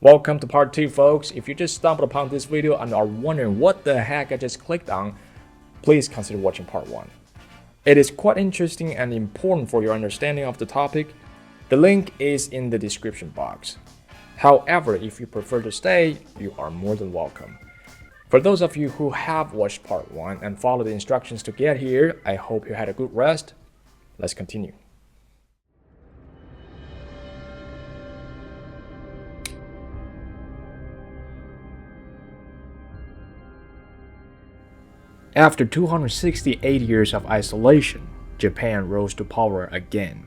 Welcome to part 2, folks. If you just stumbled upon this video and are wondering what the heck I just clicked on, please consider watching part 1. It is quite interesting and important for your understanding of the topic. The link is in the description box. However, if you prefer to stay, you are more than welcome. For those of you who have watched part 1 and followed the instructions to get here, I hope you had a good rest. Let's continue. After 268 years of isolation, Japan rose to power again.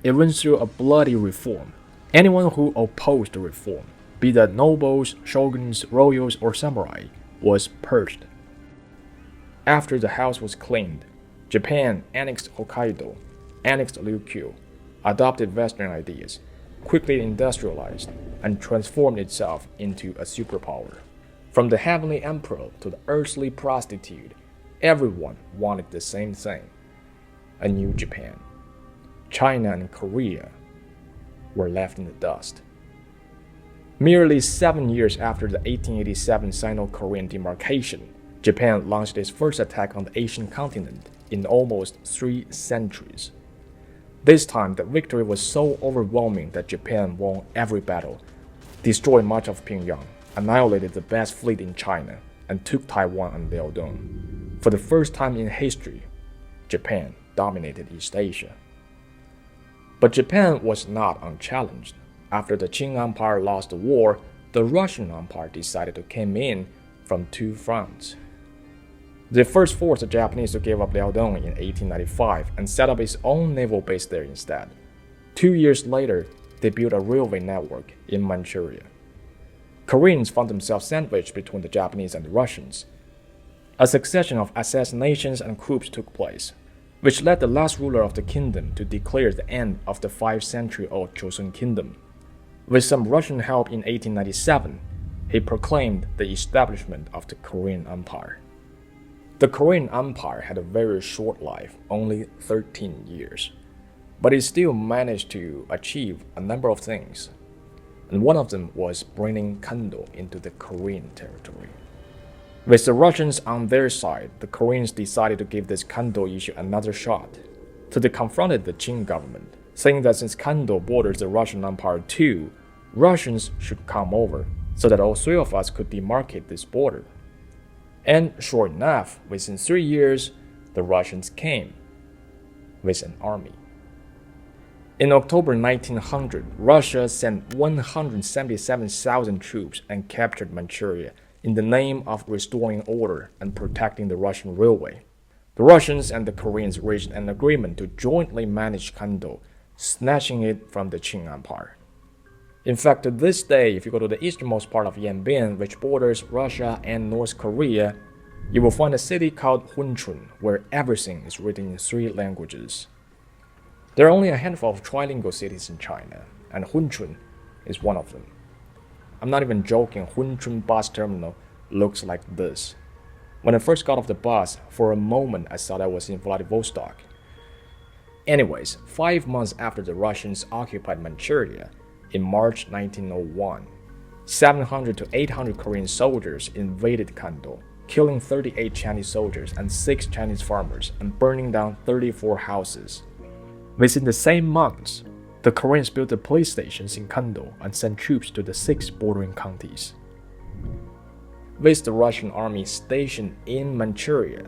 It went through a bloody reform. Anyone who opposed the reform, be that nobles, shoguns, royals, or samurai, was purged. After the house was cleaned, Japan annexed Hokkaido, annexed Ryukyu, adopted Western ideas, quickly industrialized, and transformed itself into a superpower. From the heavenly emperor to the earthly prostitute, everyone wanted the same thing: a new Japan. China and Korea were left in the dust. Merely 7 years after the 1887 Sino-Korean demarcation, Japan launched its first attack on the Asian continent in almost 3 centuries. This time, the victory was so overwhelming that Japan won every battle, destroyed much of Pyongyang, annihilated the best fleet in China, and took Taiwan and Liaodong. For the first time in history, Japan dominated East Asia. But Japan was not unchallenged. After the Qing Empire lost the war, the Russian Empire decided to come in from 2 fronts. They first forced the Japanese to give up Liaodong in 1895 and set up its own naval base there instead. 2 years later, they built a railway network in Manchuria. Koreans found themselves sandwiched between the Japanese and the Russians. A succession of assassinations and coups took place, which led the last ruler of the kingdom to declare the end of the 5-century-old Joseon Kingdom. With some Russian help in 1897, he proclaimed the establishment of the Korean Empire. The Korean Empire had a very short life, only 13 years, but it still managed to achieve a number of things, and one of them was bringing Gando into the Korean territory. With the Russians on their side, the Koreans decided to give this Gando issue another shot. So they confronted the Qing government, saying that since Gando borders the Russian Empire too, Russians should come over so that all 3 of us could demarcate this border. And sure enough, within 3 years, the Russians came with an army. In October 1900, Russia sent 177,000 troops and captured Manchuria in the name of restoring order and protecting the Russian railway. The Russians and the Koreans reached an agreement to jointly manage Gando, snatching it from the Qing Empire. In fact, to this day, if you go to the easternmost part of Yanbian, which borders Russia and North Korea, you will find a city called Hunchun, where everything is written in 3 languages. There are only a handful of trilingual cities in China, and Hunchun is one of them. I'm not even joking, Hunchun bus terminal looks like this. When I first got off the bus, for a moment I thought I was in Vladivostok. Anyways, 5 months after the Russians occupied Manchuria, in March 1901, 700 to 800 Korean soldiers invaded Gando, killing 38 Chinese soldiers and 6 Chinese farmers and burning down 34 houses. Within the same months, the Koreans built the police stations in Gando and sent troops to the 6 bordering counties. With the Russian army stationed in Manchuria,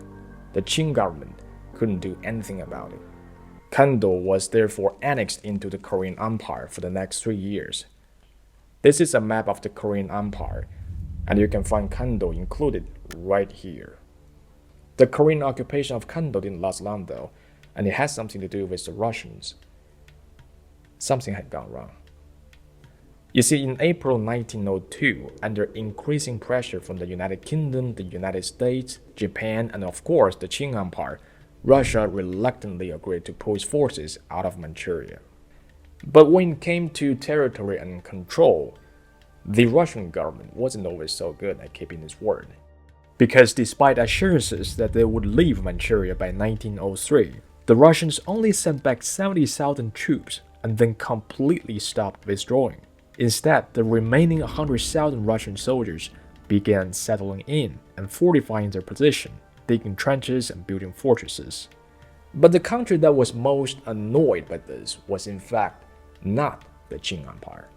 the Qing government couldn't do anything about it. Gando was therefore annexed into the Korean Empire for the next 3 years. This is a map of the Korean Empire, and you can find Gando included right here. The Korean occupation of Gando didn't last long though, and it has something to do with the Russians. Something had gone wrong. You see, in April 1902, under increasing pressure from the United Kingdom, the United States, Japan, and of course the Qing Empire, Russia reluctantly agreed to pull its forces out of Manchuria. But when it came to territory and control, the Russian government wasn't always so good at keeping its word. Because despite assurances that they would leave Manchuria by 1903, the Russians only sent back 70,000 troops and then completely stopped withdrawing. Instead, the remaining 100,000 Russian soldiers began settling in and fortifying their position, digging trenches and building fortresses. But the country that was most annoyed by this was in fact not the Qing Empire.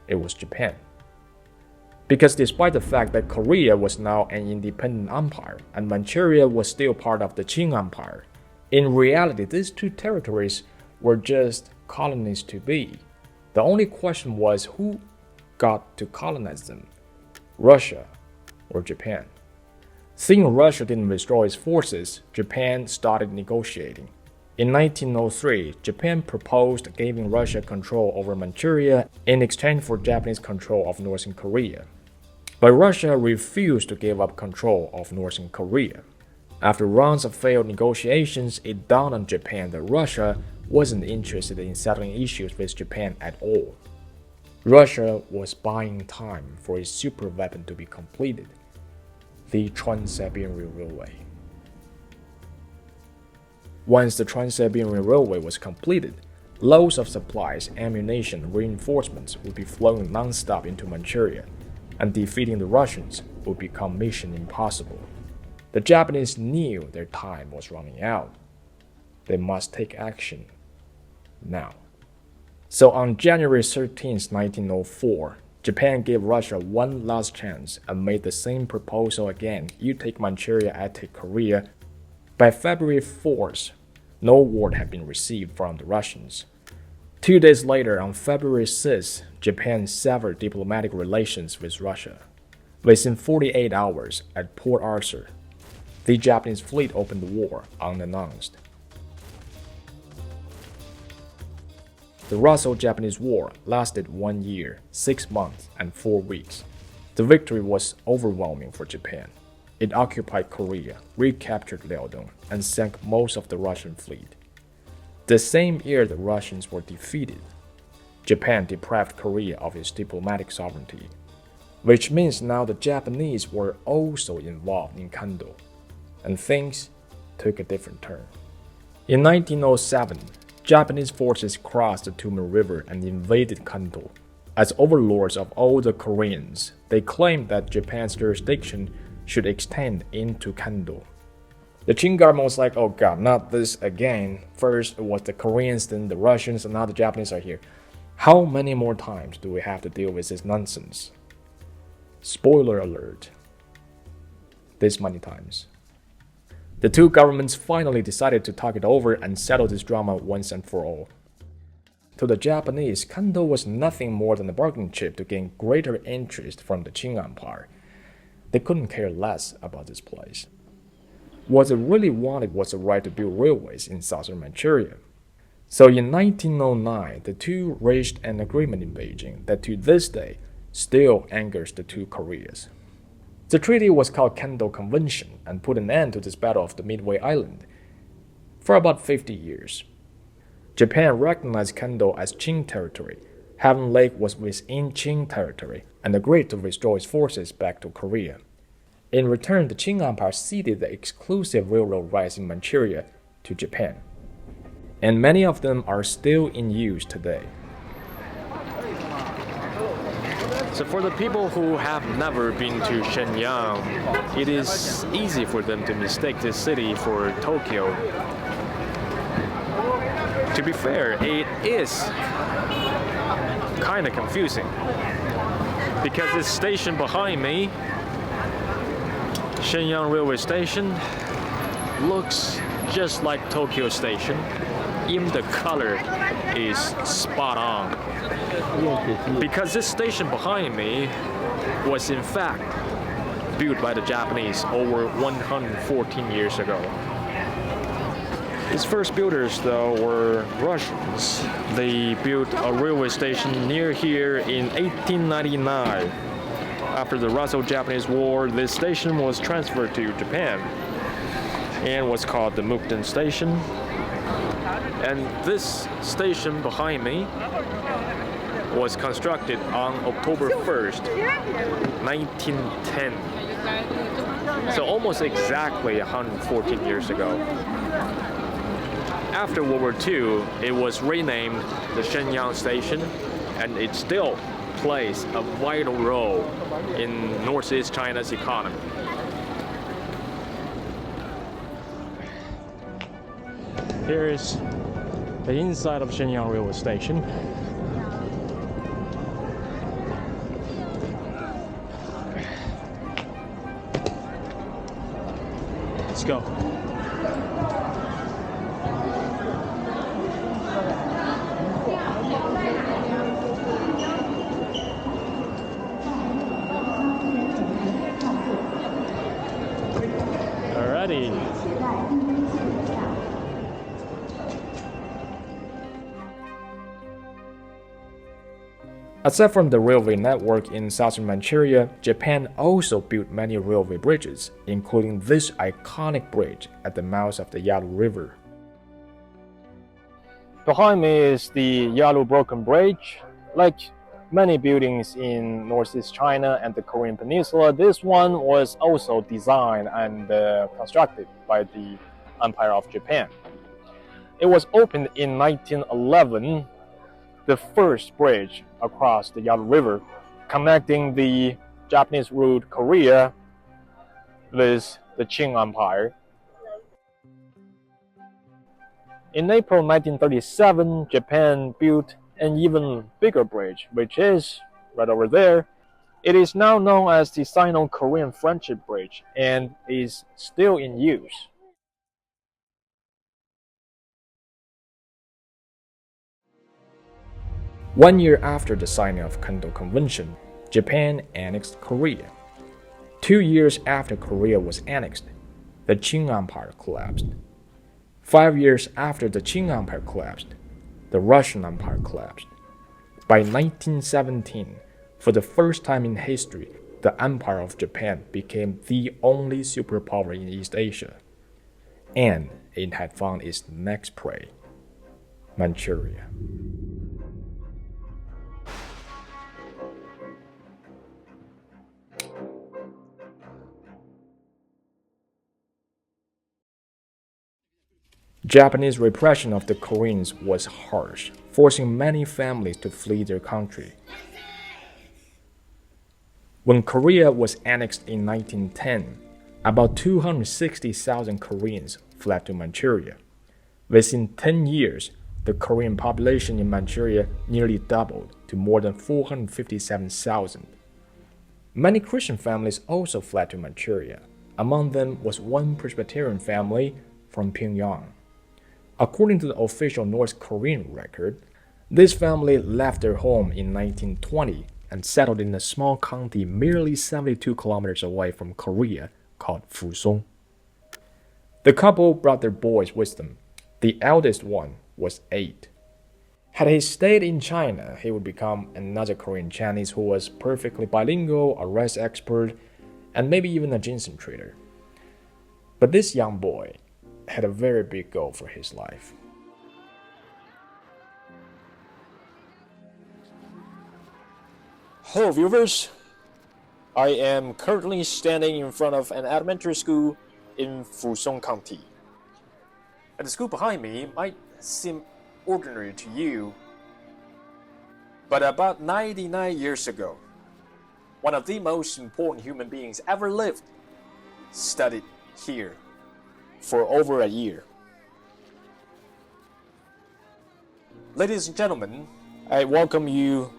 It was Japan. Because despite the fact that Korea was now an independent empire and Manchuria was still part of the Qing Empire, in reality these two territories were just colonies to be. The only question was who got to colonize them, Russia or Japan. Seeing Russia didn't withdraw its forces, Japan started negotiating. In 1903, Japan proposed giving Russia control over Manchuria in exchange for Japanese control of Northern Korea. But Russia refused to give up control of Northern Korea. After rounds of failed negotiations, it dawned on Japan that Russia wasn't interested in settling issues with Japan at all. Russia was buying time for its superweapon to be completed, the Trans-Siberian Railway. Once the Trans-Siberian Railway was completed, loads of supplies, ammunition, and reinforcements would be flowing non-stop into Manchuria, and defeating the Russians would become mission impossible. The Japanese knew their time was running out. They must take action now. So on January 13, 1904, Japan gave Russia one last chance and made the same proposal again: you take Manchuria, I take Korea. By February 4th, no word had been received from the Russians. 2 days later, on February 6th, Japan severed diplomatic relations with Russia. Within 48 hours, at Port Arthur, the Japanese fleet opened the war unannounced. The Russo-Japanese War lasted 1 year, 6 months, and 4 weeks. The victory was overwhelming for Japan. It occupied Korea, recaptured Liaodong, and sank most of the Russian fleet. The same year the Russians were defeated, Japan deprived Korea of its diplomatic sovereignty, which means now the Japanese were also involved in Gando, and things took a different turn. In 1907, Japanese forces crossed the Tumen River and invaded Gando. As overlords of all the Koreans, they claimed that Japan's jurisdiction should extend into Gando. The Qing government was like, oh god, not this again. First it was the Koreans, then the Russians, and now the Japanese are here. How many more times do we have to deal with this nonsense? Spoiler alert. This many times. The two governments finally decided to talk it over and settle this drama once and for all. To the Japanese, Gando was nothing more than a bargaining chip to gain greater interest from the Qing Empire. They couldn't care less about this place. What they really wanted was the right to build railways in southern Manchuria. So in 1909, the two reached an agreement in Beijing that to this day still angers the two Koreas. The treaty was called Gando Convention and put an end to this battle of the Midway Island for about 50 years. Japan recognized Gando as Qing territory. Halved Lake was within Qing territory and agreed to restore its forces back to Korea. In return, the Qing Empire ceded the exclusive railroad rights in Manchuria to Japan, and many of them are still in use today. So for the people who have never been to Shenyang, it is easy for them to mistake this city for Tokyo. To be fair, it is kind of confusing because this station behind me, Shenyang Railway Station, looks just like Tokyo Station. Even the color is spot on. Because this station behind me was in fact built by the Japanese over 114 years ago. Its first builders, though, were Russians. They built a railway station near here in 1899. After the Russo-Japanese War, this station was transferred to Japan and was called the Mukden Station. And this station behind me was constructed on October 1st, 1910. So almost exactly 114 years ago. After World War II, it was renamed the Shenyang Station, and it still plays a vital role in Northeast China's economy. Here is the inside of Sixiang railway station. Let's go. Alrighty. Aside from the railway network in southern Manchuria, Japan also built many railway bridges, including this iconic bridge at the mouth of the Yalu River. Behind me is the Yalu Broken Bridge. Like many buildings in Northeast China and the Korean Peninsula, this one was also designed and constructed by the Empire of Japan. It was opened in 1911, the first bridge across the Yalu River, connecting the Japanese-ruled Korea with the Qing Empire. In April 1937, Japan built an even bigger bridge, which is right over there. It is now known as the Sino-Korean Friendship Bridge and is still in use. One year after the signing of Gando Convention, Japan annexed Korea. 2 years after Korea was annexed, the Qing Empire collapsed. 5 years after the Qing Empire collapsed, the Russian Empire collapsed. By 1917, for the first time in history, the Empire of Japan became the only superpower in East Asia. And it had found its next prey, Manchuria. Japanese repression of the Koreans was harsh, forcing many families to flee their country. When Korea was annexed in 1910, about 260,000 Koreans fled to Manchuria. Within 10 years, the Korean population in Manchuria nearly doubled to more than 457,000. Many Christian families also fled to Manchuria. Among them was one Presbyterian family from Pyongyang. According to the official North Korean record, this family left their home in 1920 and settled in a small county merely 72 kilometers away from Korea called Fusong. The couple brought their boys with them. The eldest one was 8. Had he stayed in China, he would become another Korean Chinese who was perfectly bilingual, a rice expert, and maybe even a ginseng trader. But this young boy had a very big goal for his life. Hello viewers, I am currently standing in front of an elementary school in Fusong County. And the school behind me might seem ordinary to you, but about 99 years ago, one of the most important human beings ever lived studied here for over a year. Ladies and gentlemen, I welcome you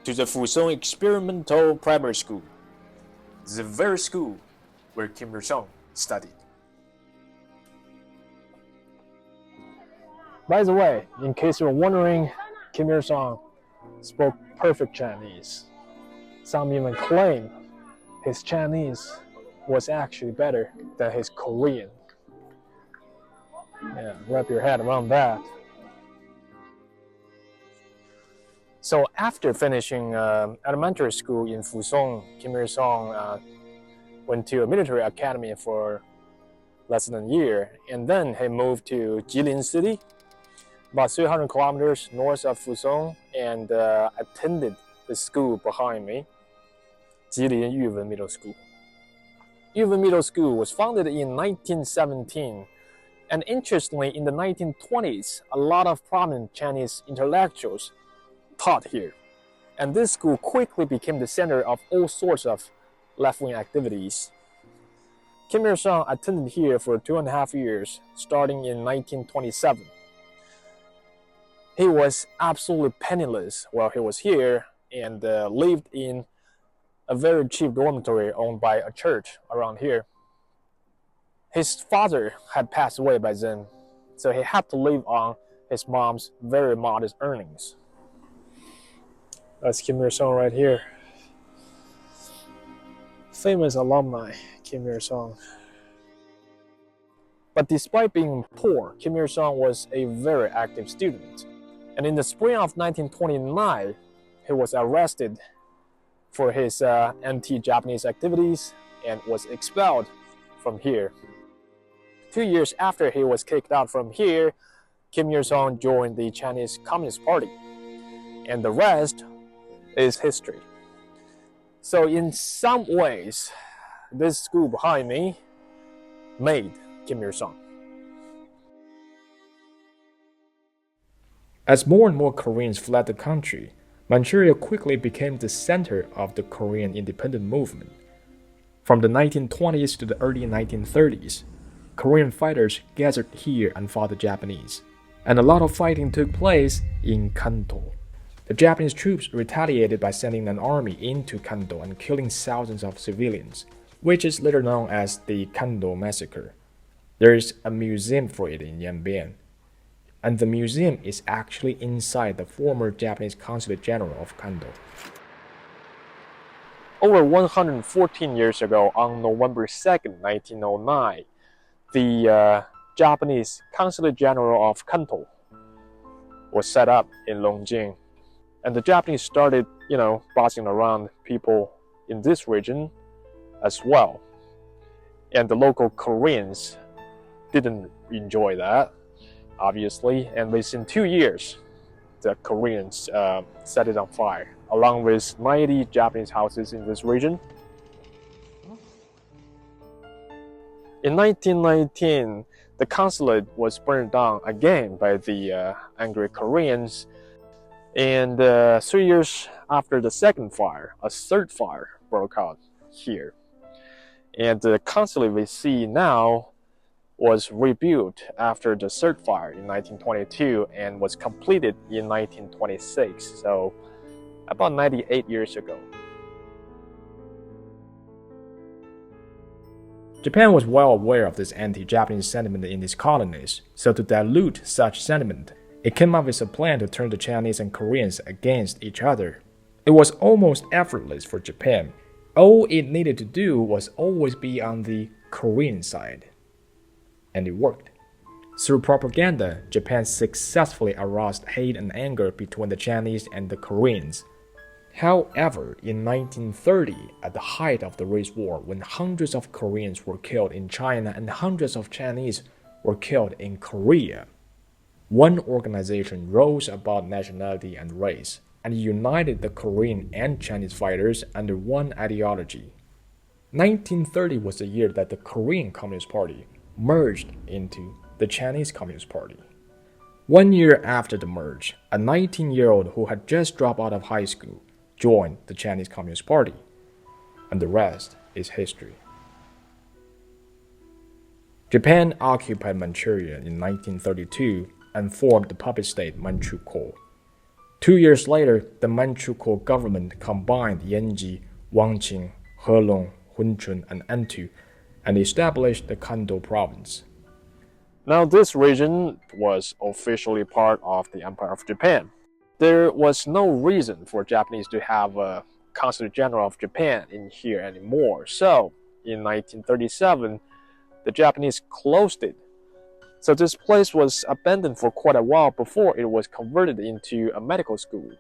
to the Fusong Experimental Primary School, the very school where Kim Il-sung studied. By the way, in case you're wondering, Kim Il-sung spoke perfect Chinese. Some even claim his Chinese was actually better than his Korean. Yeah, wrap your head around that. So after finishing elementary school in Fusong, Kim Il-sung went to a military academy for less than a year, and then he moved to Jilin City, about 300 kilometers north of Fusong, and attended the school behind me, Jilin Yuwen Middle School. Yuwen Middle School was founded in 1917. And interestingly, in the 1920s, a lot of prominent Chinese intellectuals taught here. And this school quickly became the center of all sorts of left-wing activities. Kim Il-sung attended here for 2.5 years, starting in 1927. He was absolutely penniless while he was here and lived in a very cheap dormitory owned by a church around here. His father had passed away by then, so he had to live on his mom's very modest earnings. That's Kim Il-sung right here. Famous alumni, Kim Il-sung. But despite being poor, Kim Il-sung was a very active student. And in the spring of 1929, he was arrested for his anti-Japanese activities and was expelled from here. 2 years after he was kicked out from here, Kim Il-sung joined the Chinese Communist Party. And the rest is history. So in some ways, this school behind me made Kim Il-sung. As more and more Koreans fled the country, Manchuria quickly became the center of the Korean independent movement. From the 1920s to the early 1930s, Korean fighters gathered here and fought the Japanese, and a lot of fighting took place in Gando. The Japanese troops retaliated by sending an army into Gando and killing thousands of civilians, which is later known as the Gando Massacre. There is a museum for it in Yanbian, and the museum is actually inside the former Japanese Consulate General of Gando. Over 114 years ago, on November 2nd, 1909, the Japanese Consulate General of Gando was set up in Longjing. And the Japanese started, bossing around people in this region as well. And the local Koreans didn't enjoy that, obviously. And within 2 years, the Koreans set it on fire, along with 90 Japanese houses in this region. In 1919, the consulate was burned down again by the angry Koreans. And 3 years after the second fire, a third fire broke out here. And the consulate we see now was rebuilt after the third fire in 1922 and was completed in 1926, so about 98 years ago. Japan was well aware of this anti-Japanese sentiment in its colonies, so to dilute such sentiment, it came up with a plan to turn the Chinese and Koreans against each other. It was almost effortless for Japan. All it needed to do was always be on the Korean side. And it worked. Through propaganda, Japan successfully aroused hate and anger between the Chinese and the Koreans. However, in 1930, at the height of the race war, when hundreds of Koreans were killed in China and hundreds of Chinese were killed in Korea, one organization rose above nationality and race and united the Korean and Chinese fighters under one ideology. 1930 was the year that the Korean Communist Party merged into the Chinese Communist Party. 1 year after the merge, a 19-year-old who had just dropped out of high school joined the Chinese Communist Party, and the rest is history. Japan occupied Manchuria in 1932 and formed the puppet state Manchukuo. 2 years later, the Manchukuo government combined Yanji, Wangqing, Helong, Hunchun, and Antu and established the Gando province. Now this region was officially part of the Empire of Japan. There was no reason for Japanese to have a Consulate General of Japan in here anymore, so in 1937, the Japanese closed it. So this place was abandoned for quite a while before it was converted into a medical school.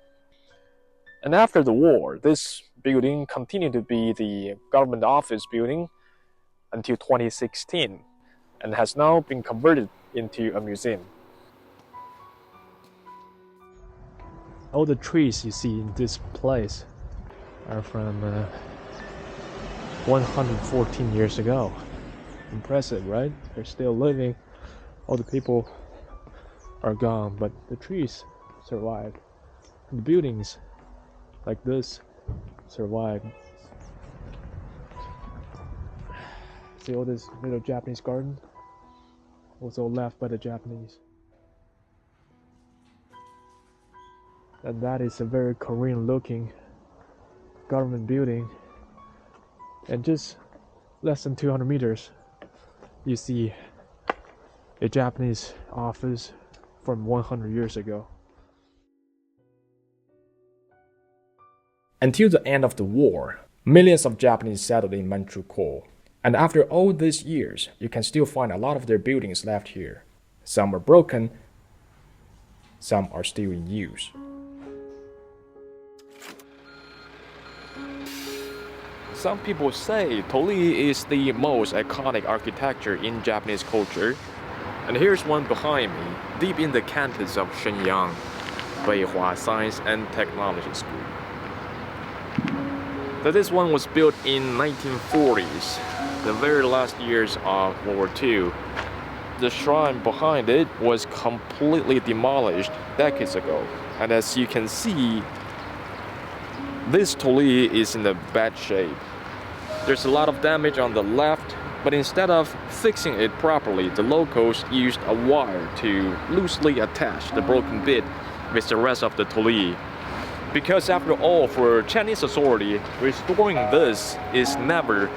And after the war, this building continued to be the government office building until 2016 and has now been converted into a museum. All the trees you see in this place are from 114 years ago. Impressive, right? They're still living. All the people are gone, but the trees survived. The buildings like this survived. See all this little Japanese garden? Also left by the Japanese. And that is a very Korean looking government building. And just less than 200 meters, you see a Japanese office from 100 years ago. Until the end of the war, millions of Japanese settled in Manchukuo. And after all these years, you can still find a lot of their buildings left here. Some are broken, some are still in use. Some people say Torii is the most iconic architecture in Japanese culture. And here's one behind me, deep in the campus of Shenyang, Beihua Science and Technology School. This one was built in 1940s, the very last years of World War II. The shrine behind it was completely demolished decades ago. And as you can see, this torii is in a bad shape. There's a lot of damage on the left, but instead of fixing it properly, the locals used a wire to loosely attach the broken bit with the rest of the torii. Because after all, for Chinese authority, restoring this is never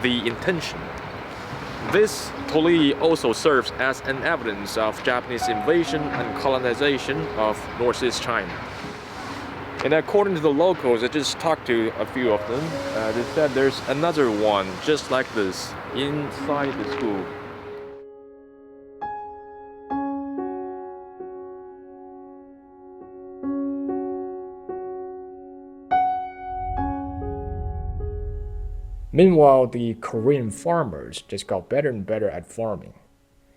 the intention. This torii also serves as an evidence of Japanese invasion and colonization of Northeast China. And according to the locals, I just talked to a few of them. They said there's another one just like this inside the school. Meanwhile, the Korean farmers just got better and better at farming.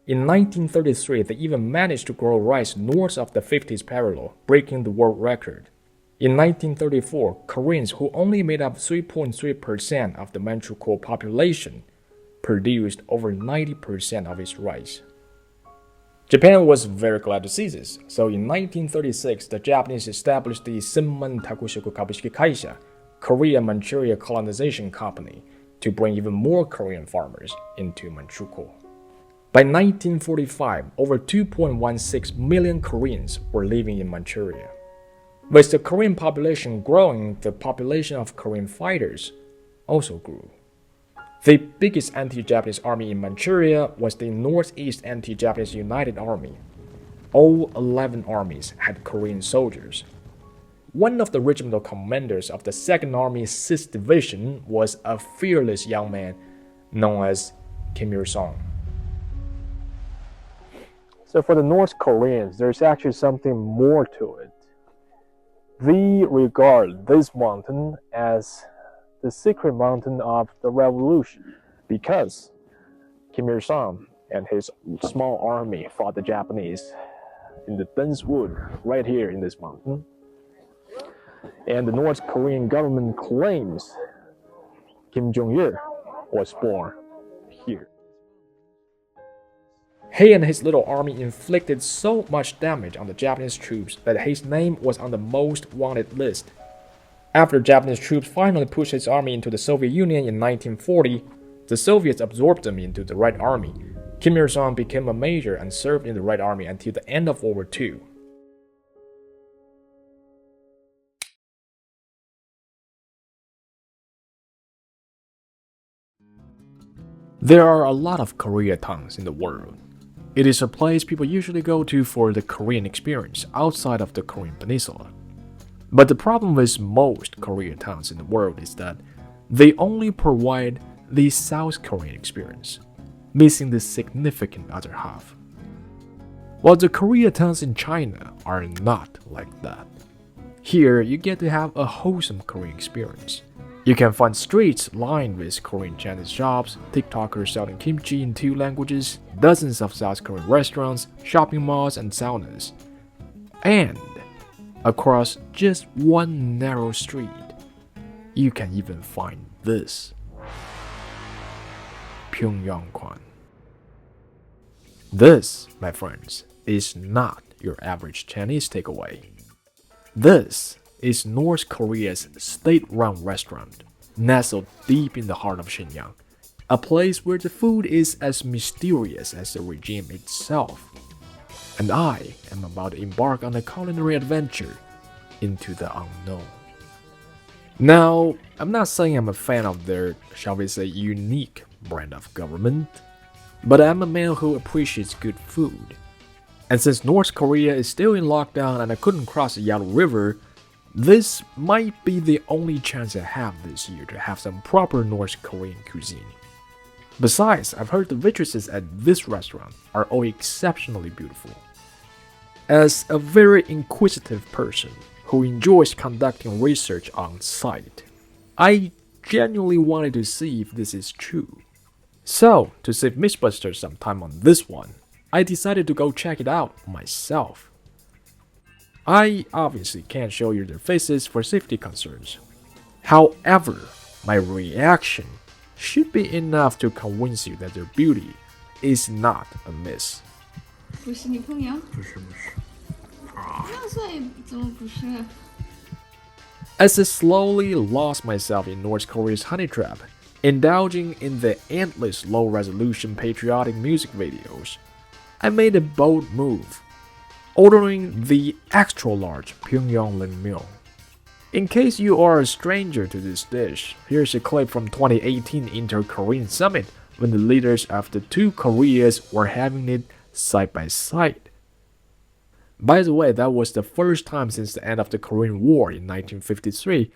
In 1933, they even managed to grow rice north of the 50s parallel, breaking the world record. In 1934, Koreans, who only made up 3.3% of the Manchukuo population, produced over 90% of its rice. Japan was very glad to see this, so in 1936, the Japanese established the Senman Takushoku Kabushiki Kaisha, Korea-Manchuria Colonization Company, to bring even more Korean farmers into Manchukuo. By 1945, over 2.16 million Koreans were living in Manchuria. With the Korean population growing, the population of Korean fighters also grew. The biggest anti-Japanese army in Manchuria was the Northeast Anti-Japanese United Army. All 11 armies had Korean soldiers. One of the regimental commanders of the 2nd Army 6th Division was a fearless young man known as Kim Il-sung. So for the North Koreans, there's actually something more to it. They regard this mountain as the secret mountain of the revolution because Kim Il-sung and his small army fought the Japanese in the dense wood right here in this mountain. And the North Korean government claims Kim Jong-il was born here. He and his little army inflicted so much damage on the Japanese troops that his name was on the most wanted list. After Japanese troops finally pushed his army into the Soviet Union in 1940, the Soviets absorbed them into the Red Army. Kim Il-sung became a major and served in the Red Army until the end of World War II. There are a lot of Koreatowns in the world. It is a place people usually go to for the Korean experience outside of the Korean peninsula. But the problem with most Koreatowns in the world is that they only provide the South Korean experience, missing the significant other half. While the Koreatowns in China are not like that. Here, you get to have a wholesome Korean experience. You can find streets lined with Korean Chinese shops, TikTokers selling kimchi in 2 languages, dozens of South Korean restaurants, shopping malls, and saunas. And across just one narrow street, you can even find this. Pyongyangkwan. This, my friends, is not your average Chinese takeaway. This is North Korea's state-run restaurant, nestled deep in the heart of Sixiang, a place where the food is as mysterious as the regime itself. And I am about to embark on a culinary adventure into the unknown. Now, I'm not saying I'm a fan of their, shall we say, unique brand of government, but I'm a man who appreciates good food. And since North Korea is still in lockdown and I couldn't cross the Yalu River, this might be the only chance I have this year to have some proper North Korean cuisine. Besides, I've heard the waitresses at this restaurant are all exceptionally beautiful. As a very inquisitive person who enjoys conducting research on site, I genuinely wanted to see if this is true. So, to save Mythbusters some time on this one, I decided to go check it out myself. I obviously can't show you their faces for safety concerns. However, my reaction should be enough to convince you that their beauty is not a miss. 不是你朋友？不是。那所以怎么不是？ As I slowly lost myself in North Korea's honey trap, indulging in the endless low-resolution patriotic music videos, I made a bold move, ordering the extra-large Pyongyang Naengmyeon. In case you are a stranger to this dish, here's a clip from 2018 Inter-Korean Summit when the leaders of the two Koreas were having it side by side. By the way, that was the first time since the end of the Korean War in 1953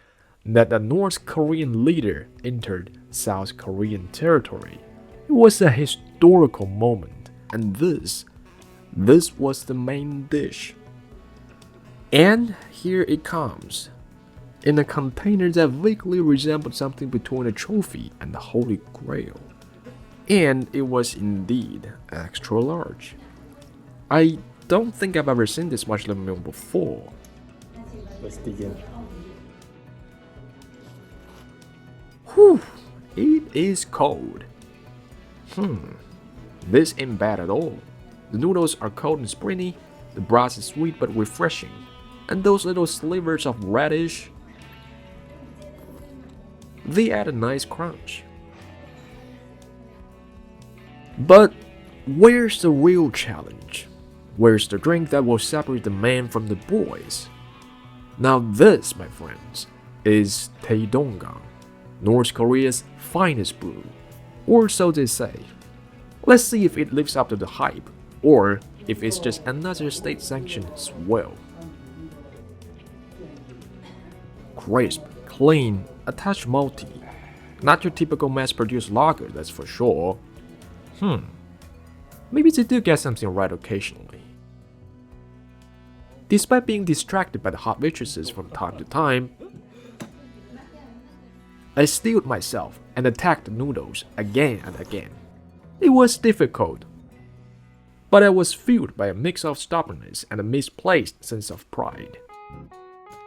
that a North Korean leader entered South Korean territory. It was a historical moment, and this was the main dish. And here it comes, in a container that vaguely resembled something between a trophy and the Holy Grail. And it was indeed extra large. I don't think I've ever seen this much naengmyeon before. Let's dig in. Whew, it is cold. This ain't bad at all. The noodles are cold and springy, the broth is sweet but refreshing, and those little slivers of radish, they add a nice crunch. But where's the real challenge? Where's the drink that will separate the man from the boys? Now this, my friends, is Taedonggang, North Korea's finest brew, or so they say. Let's see if it lives up to the hype, or if it's just another state-sanctioned swill. Crisp, clean, a touch malty. Not your typical mass-produced lager, that's for sure. Maybe they do get something right occasionally. Despite being distracted by the hot waitresses from time to time, I steeled myself and attacked the noodles again and again. It was difficult, but I was fueled by a mix of stubbornness and a misplaced sense of pride.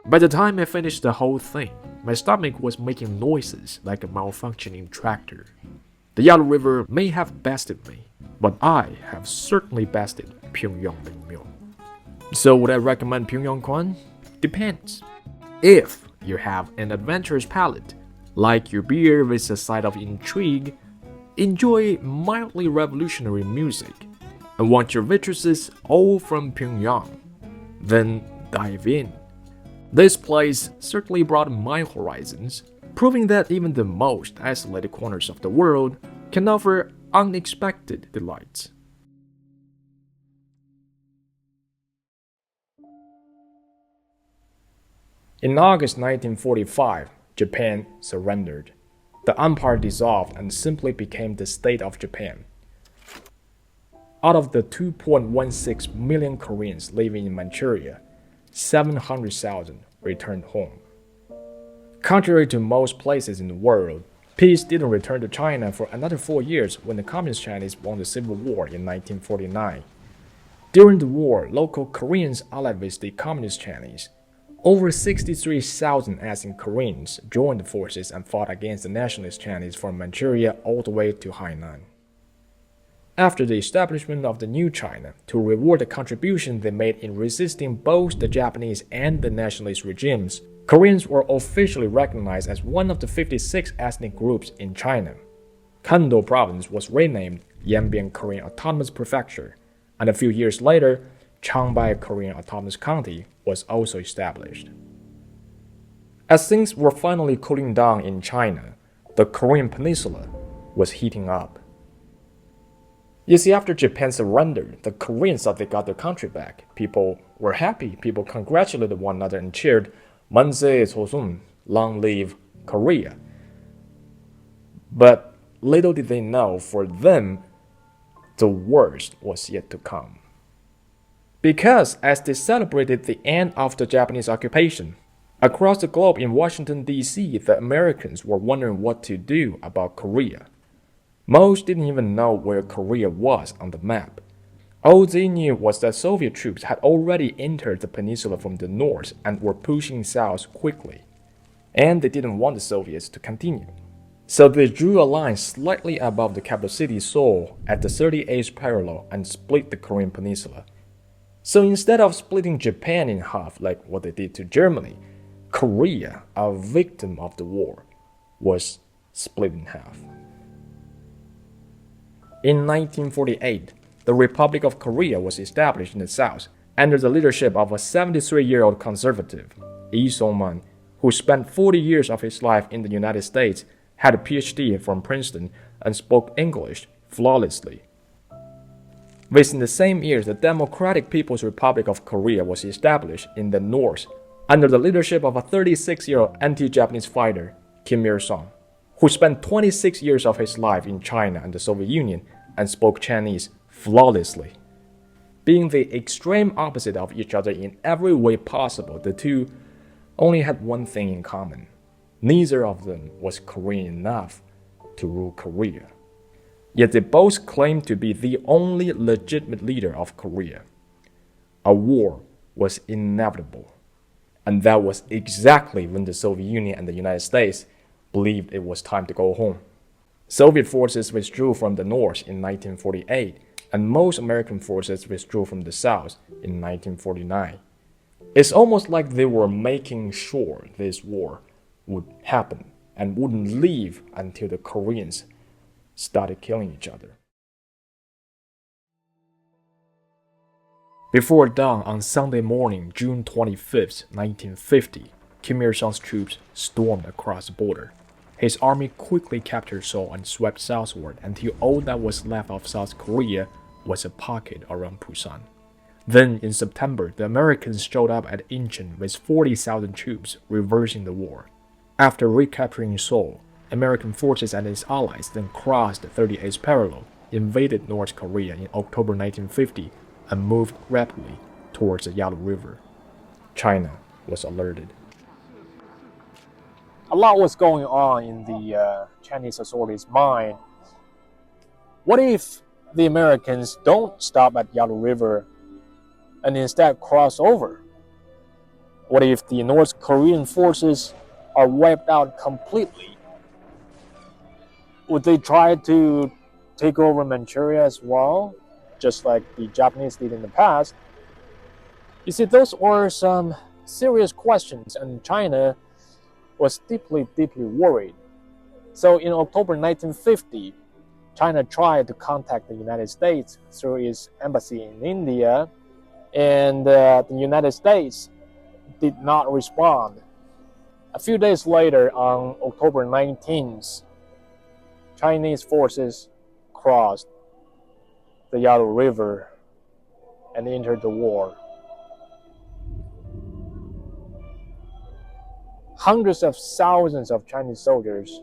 By the time I finished the whole thing, my stomach was making noises like a malfunctioning tractor. The Yalu River may have bested me, but I have certainly bested Pyongyang Naengmyeon. So would I recommend Pyongyang Kwan? Depends. If you have an adventurous palate, like your beer with a side of intrigue, enjoy mildly revolutionary music, and want your waitresses all from Pyongyang, then dive in. This place certainly broadened my horizons, proving that even the most isolated corners of the world can offer unexpected delights. In August 1945, Japan surrendered. The empire dissolved and simply became the state of Japan. Out of the 2.16 million Koreans living in Manchuria, 700,000 returned home. Contrary to most places in the world, peace didn't return to China for another 4 years when the Communist Chinese won the Civil War in 1949. During the war, local Koreans allied with the Communist Chinese. Over 63,000 ethnic Koreans joined the forces and fought against the nationalist Chinese from Manchuria all the way to Hainan. After the establishment of the new China, to reward the contribution they made in resisting both the Japanese and the nationalist regimes, Koreans were officially recognized as one of the 56 ethnic groups in China. Gando province was renamed Yanbian Korean Autonomous Prefecture, and a few years later, Changbai Korean Autonomous County was also established. As things were finally cooling down in China, the Korean peninsula was heating up. You see, after Japan surrendered, the Koreans thought they got their country back. People were happy. People congratulated one another and cheered, "Manse Chosun, long live Korea." But little did they know, for them, the worst was yet to come. Because as they celebrated the end of the Japanese occupation, across the globe in Washington, D.C., the Americans were wondering what to do about Korea. Most didn't even know where Korea was on the map. All they knew was that Soviet troops had already entered the peninsula from the north and were pushing south quickly. And they didn't want the Soviets to continue. So they drew a line slightly above the capital city Seoul at the 38th parallel and split the Korean peninsula. So instead of splitting Japan in half like what they did to Germany, Korea, a victim of the war, was split in half. In 1948, the Republic of Korea was established in the south under the leadership of a 73-year-old conservative, Lee So-man, who spent 40 years of his life in the United States, had a PhD from Princeton, and spoke English flawlessly. Within the same year, the Democratic People's Republic of Korea was established in the north under the leadership of a 36-year-old anti-Japanese fighter, Kim Il-sung, who spent 26 years of his life in China and the Soviet Union and spoke Chinese flawlessly. Being the extreme opposite of each other in every way possible, the two only had one thing in common. Neither of them was Korean enough to rule Korea. Yet they both claimed to be the only legitimate leader of Korea. A war was inevitable. And that was exactly when the Soviet Union and the United States believed it was time to go home. Soviet forces withdrew from the north in 1948, and most American forces withdrew from the south in 1949. It's almost like they were making sure this war would happen and wouldn't leave until the Koreans started killing each other. Before dawn on Sunday morning, June 25, 1950, Kim Il-sung's troops stormed across the border. His army quickly captured Seoul and swept southward until all that was left of South Korea was a pocket around Busan. Then, in September, the Americans showed up at Incheon with 40,000 troops, reversing the war. After recapturing Seoul, American forces and its allies then crossed the 38th parallel, invaded North Korea in October 1950, and moved rapidly towards the Yalu River. China was alerted. A lot was going on in the Chinese authorities' mind. What if the Americans don't stop at Yalu River and instead cross over? What if the North Korean forces are wiped out completely? Would they try to take over Manchuria as well, just like the Japanese did in the past? You see, those were some serious questions, and China was deeply worried. So in October 1950, China tried to contact the United States through its embassy in India, and the United States did not respond. A few days later, on October 19th, Chinese forces crossed the Yalu River and entered the war. Hundreds of thousands of Chinese soldiers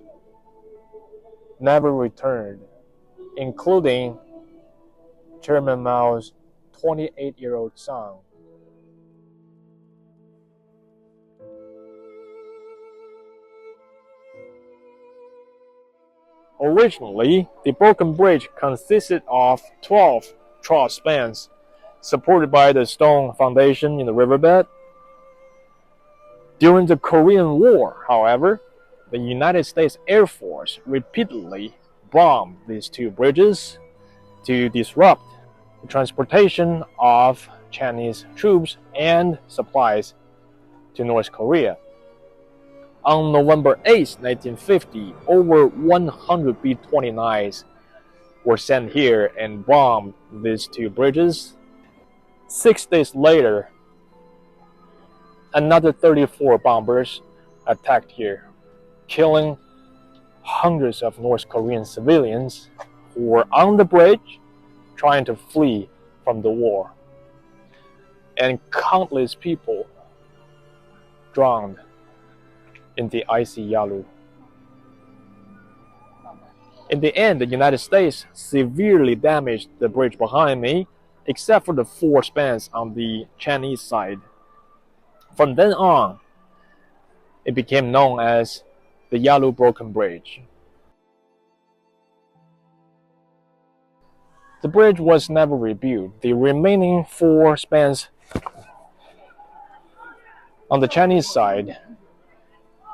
never returned, including Chairman Mao's 28-year-old son. Originally, the broken bridge consisted of 12 trough spans, supported by the stone foundation in the riverbed. During the Korean War, however, the United States Air Force repeatedly bombed these two bridges, to disrupt the transportation of Chinese troops and supplies to North Korea. On November 8, 1950, over 100 B-29s were sent here and bombed these two bridges. 6 days later, another 34 bombers attacked here, killing hundreds of North Korean civilians who were on the bridge trying to flee from the war, and countless people drowned in the icy Yalu. In the end, the United States severely damaged the bridge behind me, except for the 4 spans on the Chinese side. From then on, it became known as the Yalu Broken Bridge. The bridge was never rebuilt. The remaining 4 spans on the Chinese side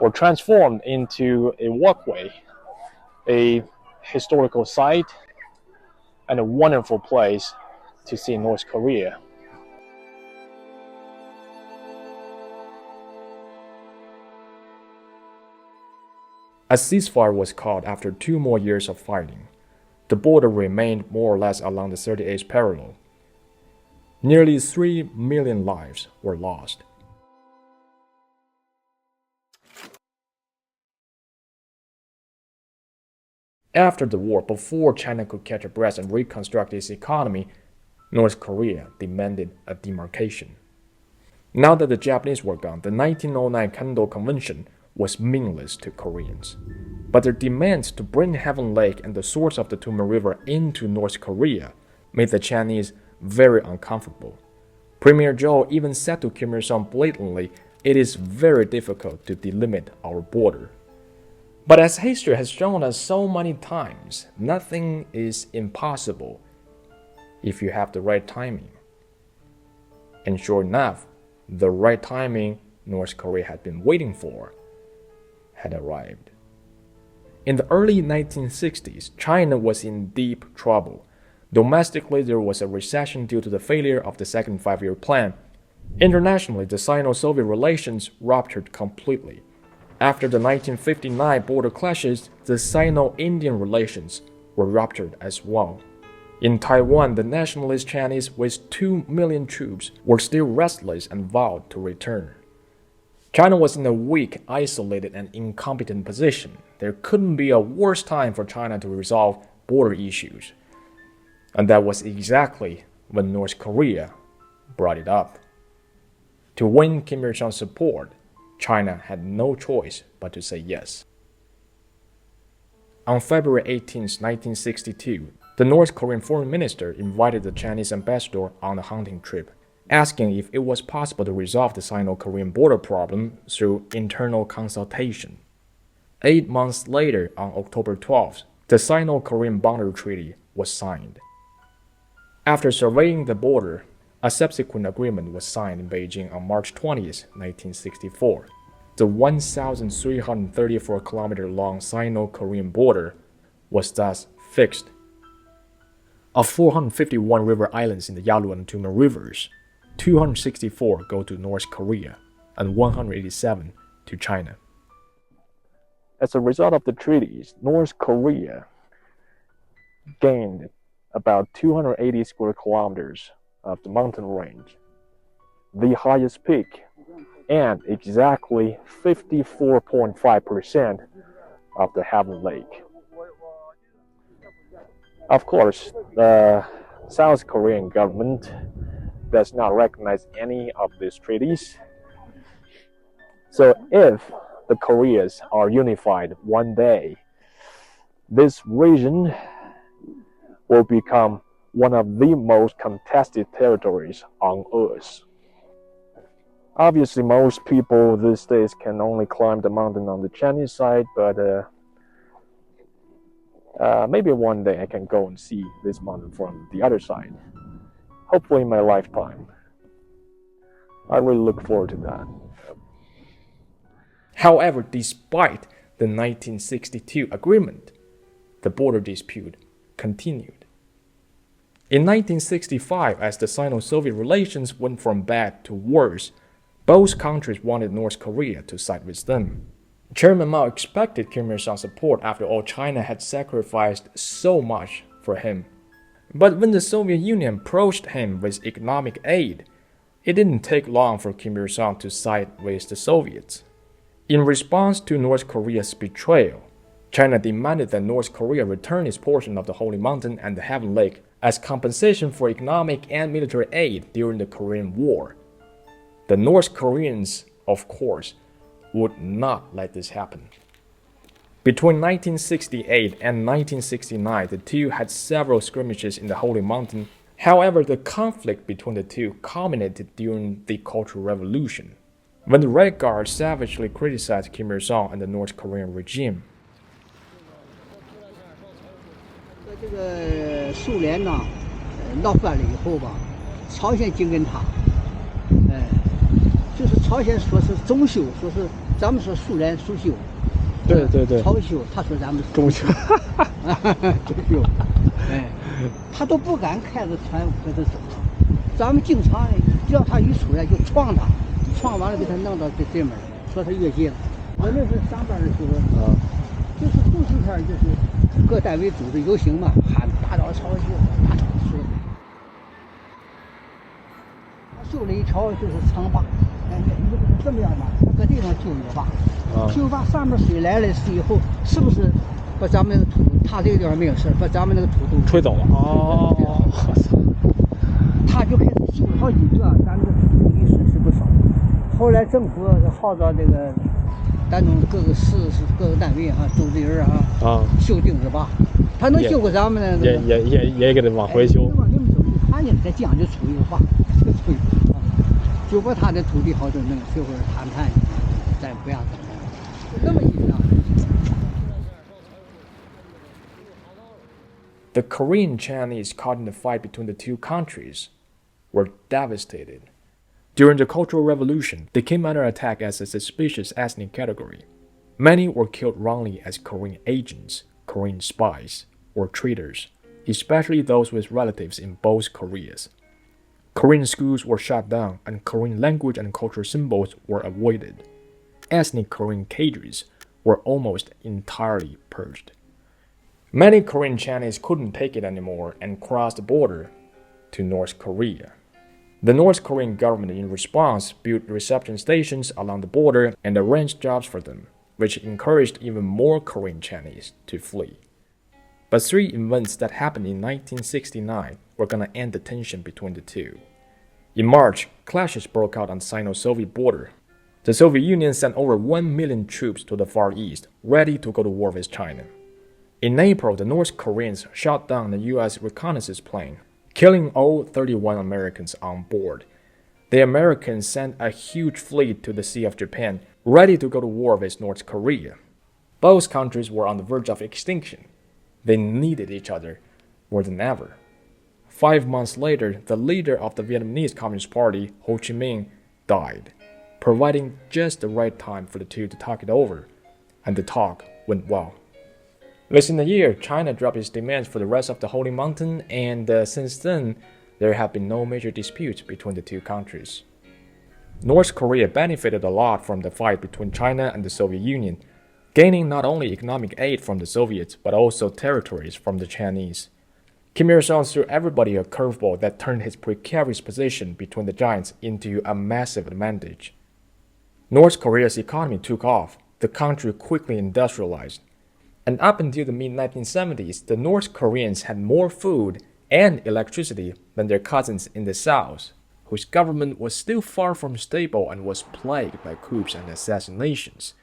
were transformed into a walkway, a historical site, and a wonderful place to see North Korea. A ceasefire was called after 2 more years of fighting. The border remained more or less along the 38th parallel. Nearly 3 million lives were lost. After the war, before China could catch a breath and reconstruct its economy, North Korea demanded a demarcation. Now that the Japanese were gone, the 1909 Gando Convention was meaningless to Koreans. But their demands to bring Halved Lake and the source of the Tumen River into North Korea made the Chinese very uncomfortable. Premier Zhou even said to Kim Il-sung blatantly, "It is very difficult to delimit our border." But as history has shown us so many times, nothing is impossible if you have the right timing. And sure enough, the right timing North Korea had been waiting for had arrived. In the early 1960s, China was in deep trouble. Domestically, there was a recession due to the failure of the Second Five-Year Plan. Internationally, the Sino-Soviet relations ruptured completely. After the 1959 border clashes, the Sino-Indian relations were ruptured as well. In Taiwan, the nationalist Chinese with 2 million troops were still restless and vowed to return. China was in a weak, isolated, and incompetent position. There couldn't be a worse time for China to resolve border issues. And that was exactly when North Korea brought it up. To win Kim Il-sung's support, China had no choice but to say yes. On February 18, 1962, the North Korean foreign minister invited the Chinese ambassador on a hunting trip, asking if it was possible to resolve the Sino-Korean border problem through internal consultation. 8 months later, on October 12th, the Sino-Korean boundary treaty was signed. After surveying the border, a subsequent agreement was signed in Beijing on March 20, 1964. The 1,334-kilometer-long Sino-Korean border was thus fixed. Of 451 river islands in the Yalu and Tumen rivers, 264 go to North Korea and 187 to China. As a result of the treaties, North Korea gained about 280 square kilometers of the mountain range, the highest peak, and exactly 54.5% of the Halved Lake. Of course, the South Korean government does not recognize any of these treaties. So if the Koreas are unified one day, this region will become one of the most contested territories on Earth. Obviously, most people these days can only climb the mountain on the Chinese side, but maybe one day I can go and see this mountain from the other side. Hopefully in my lifetime. I really look forward to that. However, despite the 1962 agreement, the border dispute continued. In 1965, as the Sino-Soviet relations went from bad to worse, both countries wanted North Korea to side with them. Chairman Mao expected Kim Il-sung's support after all China had sacrificed so much for him. But when the Soviet Union approached him with economic aid, it didn't take long for Kim Il-sung to side with the Soviets. In response to North Korea's betrayal, China demanded that North Korea return its portion of the Holy Mountain and the Heaven Lake as compensation for economic and military aid during the Korean War. The North Koreans, of course, would not let this happen. Between 1968 and 1969, the two had several skirmishes in the Holy Mountain. However, the conflict between the two culminated during the Cultural Revolution, when the Red Guard savagely criticized Kim Il-sung and the North Korean regime. 这个苏联呢，闹翻了以后吧，朝鲜紧跟他，就是朝鲜说是中修，说是咱们说苏联苏修，对对对，朝修，他说咱们中修，中修，他都不敢开着船跟他走了，咱们经常只要他一出来就撞他，撞完了给他弄到这门，说他越界了。我那时候上班的时候，就是冬天就是各单位组织游行嘛，喊大刀朝鲜，大刀说。他修了一条就是长坝，你不是这么样吗？他搁地上修一个坝，修坝上面水来了以后，是不是把咱们那个土，他这个地方没有事，把咱们那个土都吹走了？哦，我操！他就开始修好几个，咱们的土地损失不少。后来政府号召这个。咱种各个市各个单位啊，组织人修钉子坝，他能修过咱们的也给他往回修。往你们走，他呢在江就出一个坝，出一个就把他的土地好就弄，最后谈判，咱不让谈判，那么一样。The Korean Chinese caught in the fight between the two countries were devastated. During the Cultural Revolution, they came under attack as a suspicious ethnic category. Many were killed wrongly as Korean agents, Korean spies, or traitors, especially those with relatives in both Koreas. Korean schools were shut down and Korean language and cultural symbols were avoided. Ethnic Korean cadres were almost entirely purged. Many Korean Chinese couldn't take it anymore and crossed the border to North Korea. The North Korean government in response built reception stations along the border and arranged jobs for them, which encouraged even more Korean Chinese to flee. But three events that happened in 1969 were going to end the tension between the two. In March, clashes broke out on the Sino-Soviet border. The Soviet Union sent over 1 million troops to the Far East, ready to go to war with China. In April, the North Koreans shot down the U.S. reconnaissance plane, killing all 31 Americans on board. The Americans sent a huge fleet to the Sea of Japan, ready to go to war with North Korea. Both countries were on the verge of extinction. They needed each other more than ever. 5 months later, the leader of the Vietnamese Communist Party, Ho Chi Minh, died, providing just the right time for the two to talk it over, and the talk went well. Within a year, China dropped its demands for the rest of the Holy Mountain, and since then, there have been no major disputes between the two countries. North Korea benefited a lot from the fight between China and the Soviet Union, gaining not only economic aid from the Soviets, but also territories from the Chinese. Kim Il-sung threw everybody a curveball that turned his precarious position between the giants into a massive advantage. North Korea's economy took off, the country quickly industrialized. And up until the mid-1970s, the North Koreans had more food and electricity than their cousins in the South, whose government was still far from stable and was plagued by coups and assassinations.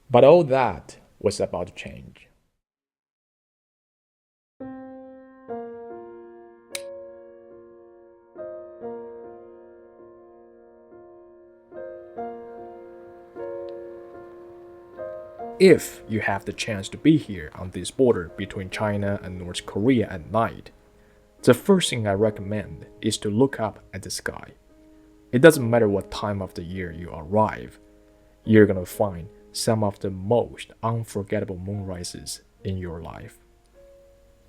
But all that was about to change. If you have the chance to be here on this border between China and North Korea at night, the first thing I recommend is to look up at the sky. It doesn't matter what time of the year you arrive, you're gonna find some of the most unforgettable moonrises in your life.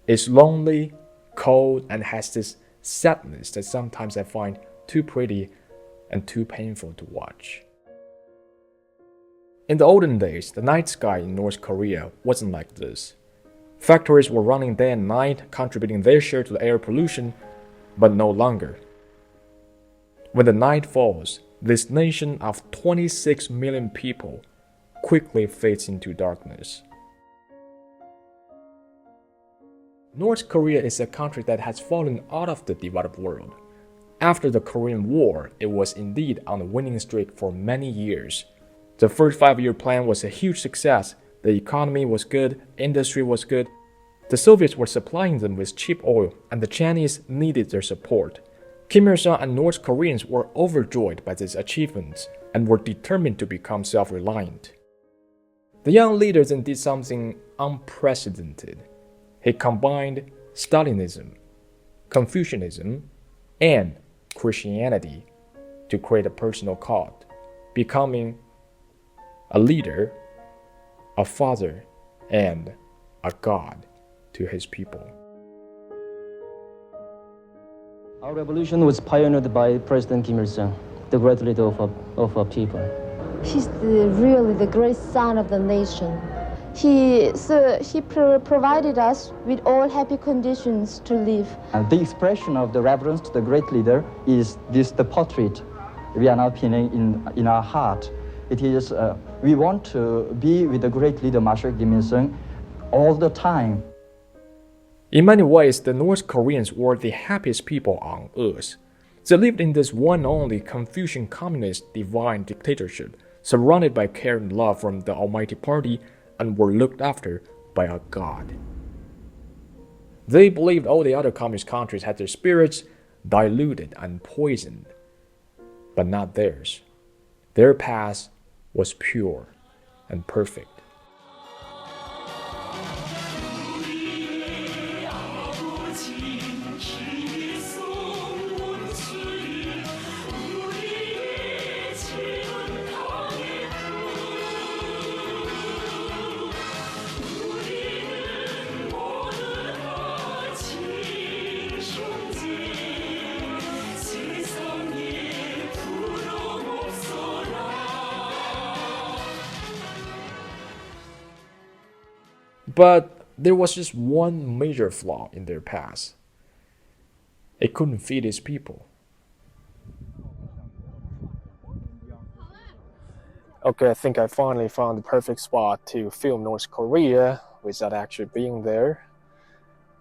It's lonely, cold, and has this sadness that sometimes I find too pretty and too painful to watch. In the olden days, the night sky in North Korea wasn't like this. Factories were running day and night, contributing their share to the air pollution, but no longer. When the night falls, this nation of 26 million people quickly fades into darkness. North Korea is a country that has fallen out of the developed world. After the Korean War, it was indeed on a winning streak for many years. The first 5-year plan was a huge success. The economy was good, industry was good. The Soviets were supplying them with cheap oil, and the Chinese needed their support. Kim Il-sung and North Koreans were overjoyed by these achievements and were determined to become self-reliant. The young leader then did something unprecedented. He combined Stalinism, Confucianism, and Christianity to create a personal cult, becoming a leader, a father, and a god to his people. Our revolution was pioneered by President Kim Il-sung, the great leader of our people. He's really the great son of the nation. He provided us with all happy conditions to live. And the expression of the reverence to the great leader is the portrait we are now pinning in our heart. It is, we want to be with the great leader Marshal Kim Il-sung all the time. In many ways, the North Koreans were the happiest people on earth. They lived in this one only Confucian communist divine dictatorship, surrounded by care and love from the Almighty Party, and were looked after by a god. They believed all the other communist countries had their spirits diluted and poisoned, but not theirs. Their past was pure and perfect. But there was just one major flaw in their past. It couldn't feed its people. Okay, I think I finally found the perfect spot to film North Korea without actually being there.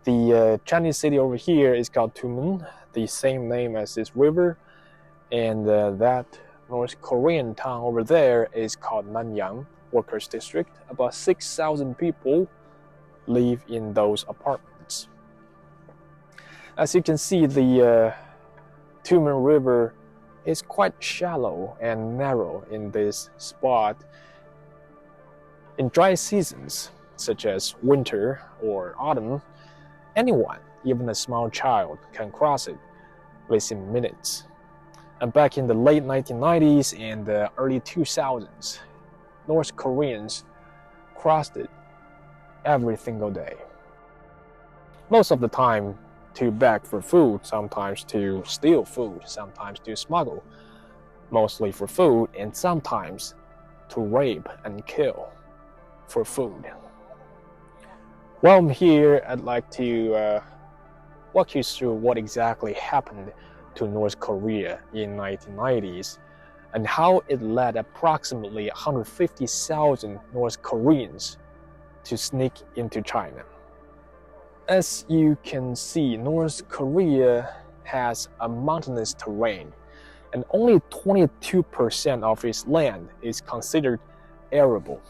The Chinese city over here is called Tumen, the same name as this river, and that North Korean town over there is called Nanyang Workers District. About 6,000 people live in those apartments. As you can see, the Tumen River is quite shallow and narrow in this spot. In dry seasons, such as winter or autumn, anyone, even a small child, can cross it within minutes. And back in the late 1990s and the early 2000s, North Koreans crossed it every single day. Most of the time to beg for food, sometimes to steal food, sometimes to smuggle, mostly for food, and sometimes to rape and kill for food. While I'm here, I'd like to walk you through what exactly happened to North Korea in 1990s and how it led approximately 150,000 North Koreans to sneak into China. As you can see, North Korea has a mountainous terrain, and only 22% of its land is considered arable.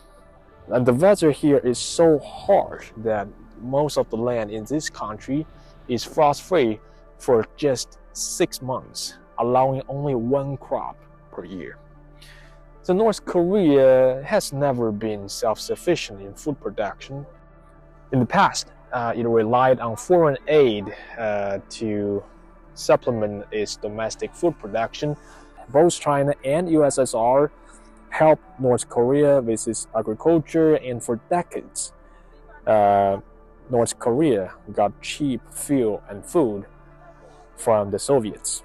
And the weather here is so harsh that most of the land in this country is frost-free for just 6 months, allowing only one crop per year. So North Korea has never been self-sufficient in food production. In the past, it relied on foreign aid to supplement its domestic food production. Both China and USSR helped North Korea with its agriculture, and for decades, North Korea got cheap fuel and food from the Soviets.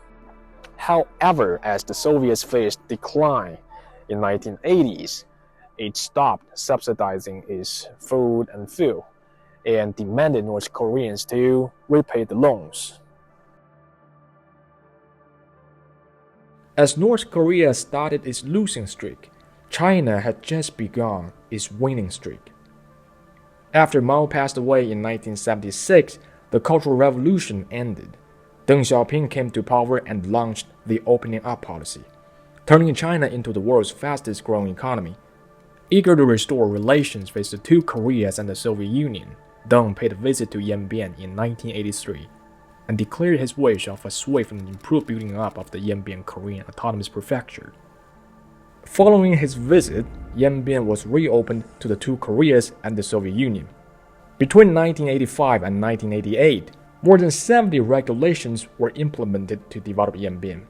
However, as the Soviets faced decline in 1980s, it stopped subsidizing its food and fuel and demanded North Koreans to repay the loans. As North Korea started its losing streak, China had just begun its winning streak. After Mao passed away in 1976, the Cultural Revolution ended. Deng Xiaoping came to power and launched the opening up policy, turning China into the world's fastest growing economy. Eager to restore relations with the two Koreas and the Soviet Union, Deng paid a visit to Yanbian in 1983 and declared his wish of a swift and improved building up of the Yanbian Korean Autonomous Prefecture. Following his visit, Yanbian was reopened to the two Koreas and the Soviet Union. Between 1985 and 1988, more than 70 regulations were implemented to develop Yanbian.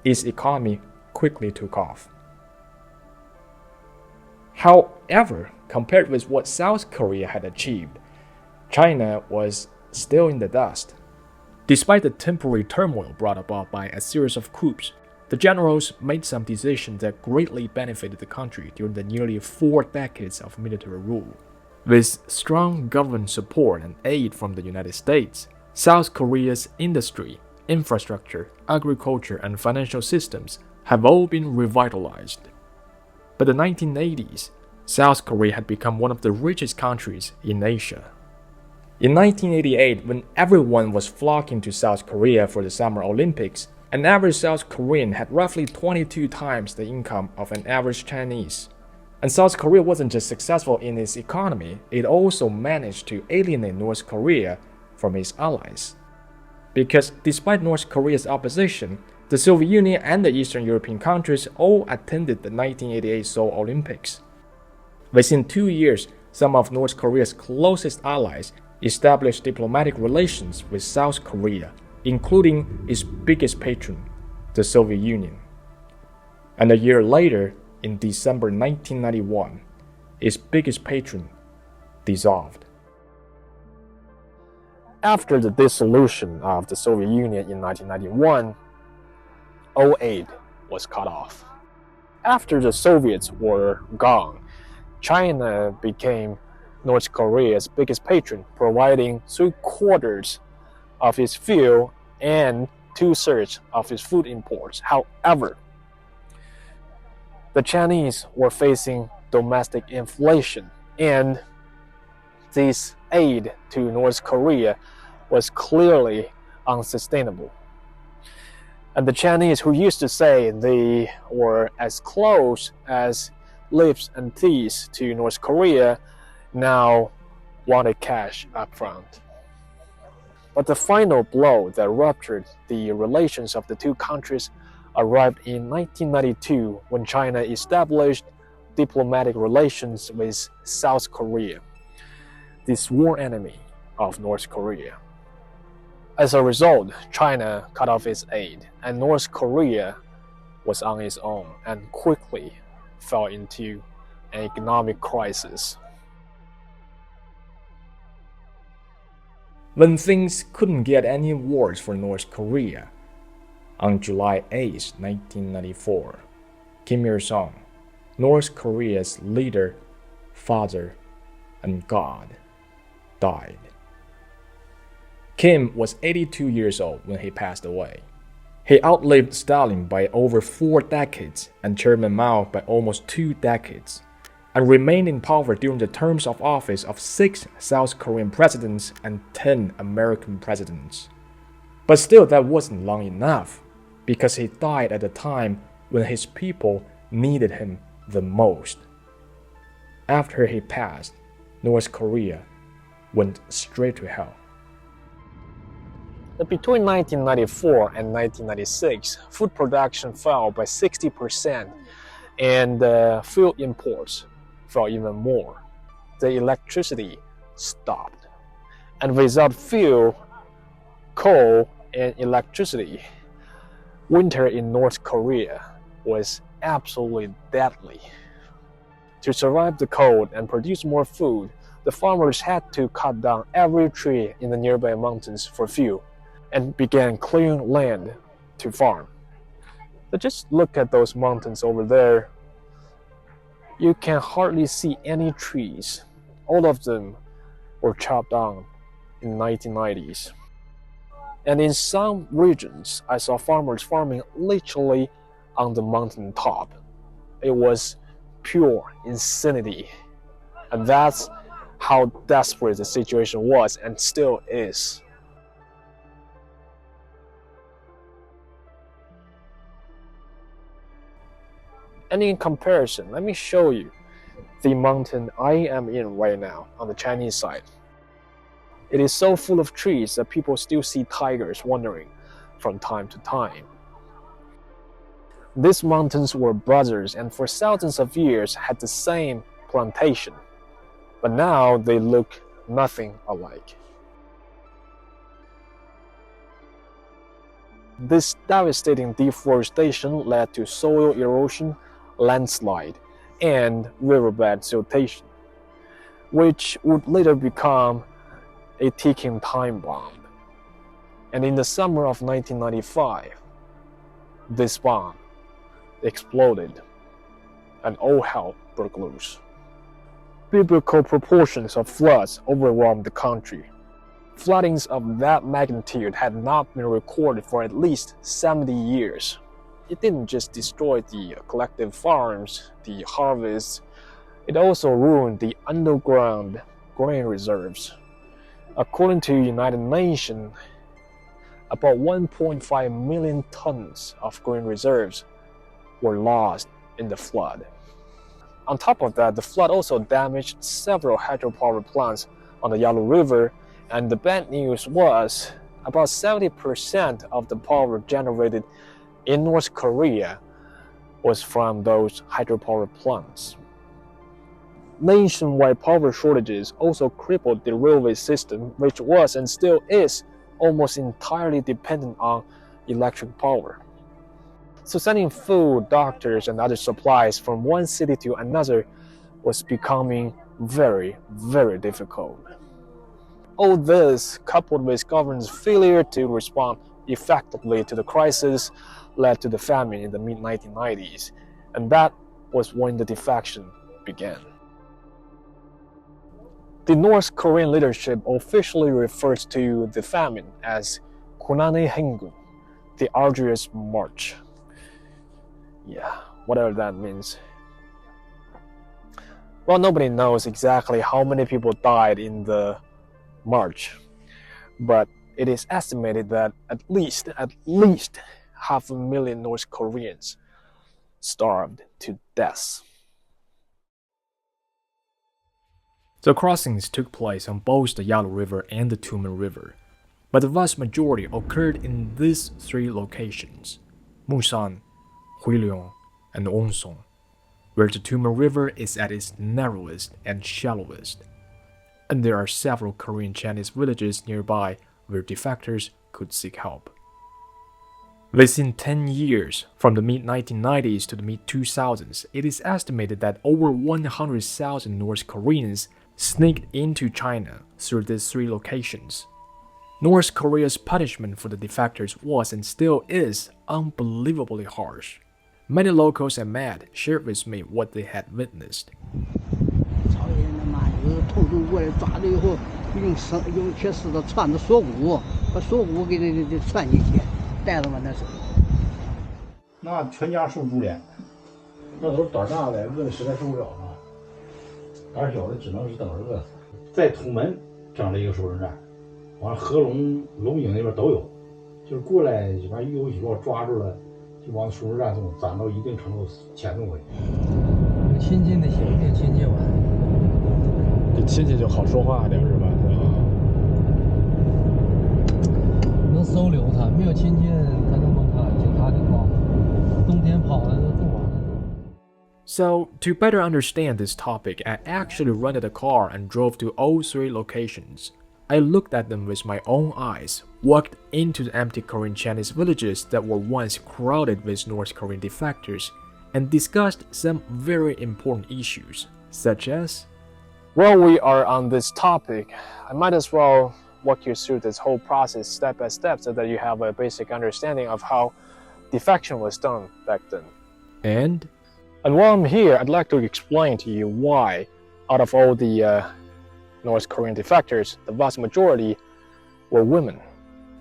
Its economy quickly took off. However, compared with what South Korea had achieved, China was still in the dust. Despite the temporary turmoil brought about by a series of coups, the generals made some decisions that greatly benefited the country during the nearly 4 decades of military rule. With strong government support and aid from the United States, South Korea's industry, infrastructure, agriculture, and financial systems have all been revitalized. By the 1980s, South Korea had become one of the richest countries in Asia. In 1988, when everyone was flocking to South Korea for the Summer Olympics, an average South Korean had roughly 22 times the income of an average Chinese. And South Korea wasn't just successful in its economy, it also managed to alienate North Korea from its allies. Because despite North Korea's opposition, the Soviet Union and the Eastern European countries all attended the 1988 Seoul Olympics. Within 2 years, some of North Korea's closest allies established diplomatic relations with South Korea, including its biggest patron, the Soviet Union. And a year later, in December 1991, its biggest patron dissolved. After the dissolution of the Soviet Union in 1991, aid was cut off. After the Soviets were gone, China became North Korea's biggest patron, providing 3/4 of its fuel and 2/3 of its food imports. However, the Chinese were facing domestic inflation, and this aid to North Korea was clearly unsustainable. And the Chinese, who used to say they were as close as lips and teeth to North Korea, now wanted cash up front. But the final blow that ruptured the relations of the two countries arrived in 1992 when China established diplomatic relations with South Korea, the sworn enemy of North Korea. As a result, China cut off its aid, and North Korea was on its own and quickly fell into an economic crisis. When things couldn't get any worse for North Korea, on July 8, 1994, Kim Il-sung, North Korea's leader, father, and God, died. Kim was 82 years old when he passed away. He outlived Stalin by over 4 decades and Chairman Mao by almost 2 decades, and remained in power during the terms of office of 6 South Korean presidents and 10 American presidents. But still, that wasn't long enough, because he died at a time when his people needed him the most. After he passed, North Korea went straight to hell. Between 1994 and 1996, food production fell by 60%, and fuel imports fell even more. The electricity stopped. And without fuel, coal, and electricity, winter in North Korea was absolutely deadly. To survive the cold and produce more food, the farmers had to cut down every tree in the nearby mountains for fuel and began clearing land to farm. But just look at those mountains over there. You can hardly see any trees. All of them were chopped down in the 1990s. And in some regions, I saw farmers farming literally on the mountain top. It was pure insanity. And that's how desperate the situation was and still is. And in comparison, let me show you the mountain I am in right now on the Chinese side. It is so full of trees that people still see tigers wandering from time to time. These mountains were brothers and for thousands of years had the same plantation, but now they look nothing alike. This devastating deforestation led to soil erosion, landslide, and riverbed siltation, which would later become a ticking time bomb. And in the summer of 1995, this bomb exploded and all hell broke loose. Biblical proportions of floods overwhelmed the country. Floodings of that magnitude had not been recorded for at least 70 years. It didn't just destroy the collective farms, the harvests, it also ruined the underground grain reserves. According to United Nations, about 1.5 million tons of grain reserves were lost in the flood. On top of that, the flood also damaged several hydropower plants on the Yalu River, and the bad news was about 70% of the power generated in North Korea was from those hydropower plants. Nationwide power shortages also crippled the railway system, which was and still is almost entirely dependent on electric power. So sending food, doctors, and other supplies from one city to another was becoming very, very difficult. All this, coupled with government's failure to respond effectively to the crisis, led to the famine in the mid-1990s, and that was when the defection began. The North Korean leadership officially refers to the famine as Kunane Hengun, the arduous march. Yeah, whatever that means. Well, nobody knows exactly how many people died in the march, but it is estimated that at least 500,000 North Koreans starved to death. The crossings took place on both the Yalu River and the Tumen River, but the vast majority occurred in these three locations: Musan, Huiliong, and Onsong, where the Tumen River is at its narrowest and shallowest. And there are several Korean Chinese villages nearby where defectors could seek help. Within 10 years, from the mid-1990s to the mid-2000s, it is estimated that over 100,000 North Koreans sneaked into China through these three locations. North Korea's punishment for the defectors was and still is unbelievably harsh. Many locals and mad shared with me what they had witnessed. 朝鲜人他妈有偷渡过来抓了以后，用铁丝子串着锁骨，把锁骨给串进去，带着往那走。那全家受株连，那都是胆大的，饿的实在受不了了。胆小的只能是等着饿死。在土门整了一个收容站，完了合龙、龙井那边都有，就是过来反正一有举报抓住了，就往收容站送，攒到一定程度遣送回去。亲近的行定亲近完，这亲戚就好说话点是吧？能收留他，没有亲戚他能帮他，警察给抓，冬天跑了都住完了。So, to better understand this topic, I actually rented a car and drove to all three locations. I looked at them with my own eyes, walked into the empty Korean Chinese villages that were once crowded with North Korean defectors, and discussed some very important issues, such as While we are on this topic, I might as well walk you through this whole process step by step so that you have a basic understanding of how defection was done back then. And while I'm here, I'd like to explain to you why, out of all the North Korean defectors, the vast majority were women.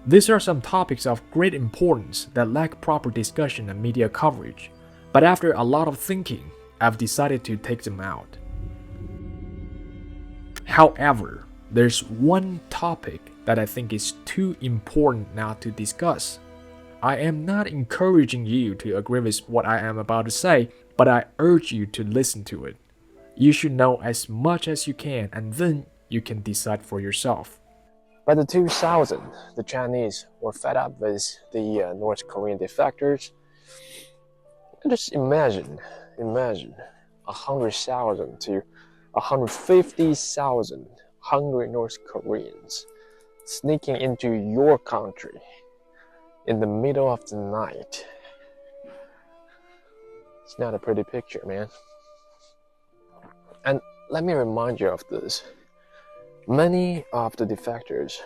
These are some topics of great importance that lack proper discussion and media coverage, but after a lot of thinking, I've decided to take them out. However, there's one topic that I think is too important not to discuss. I am not encouraging you to agree with what I am about to say, but I urge you to listen to it. You should know as much as you can, and then you can decide for yourself. By the 2000, the Chinese were fed up with the North Korean defectors. Just imagine 100,000 to 150,000 hungry North Koreans sneaking into your country in the middle of the night. It's not a pretty picture, man. And let me remind you of this. Many of the defectors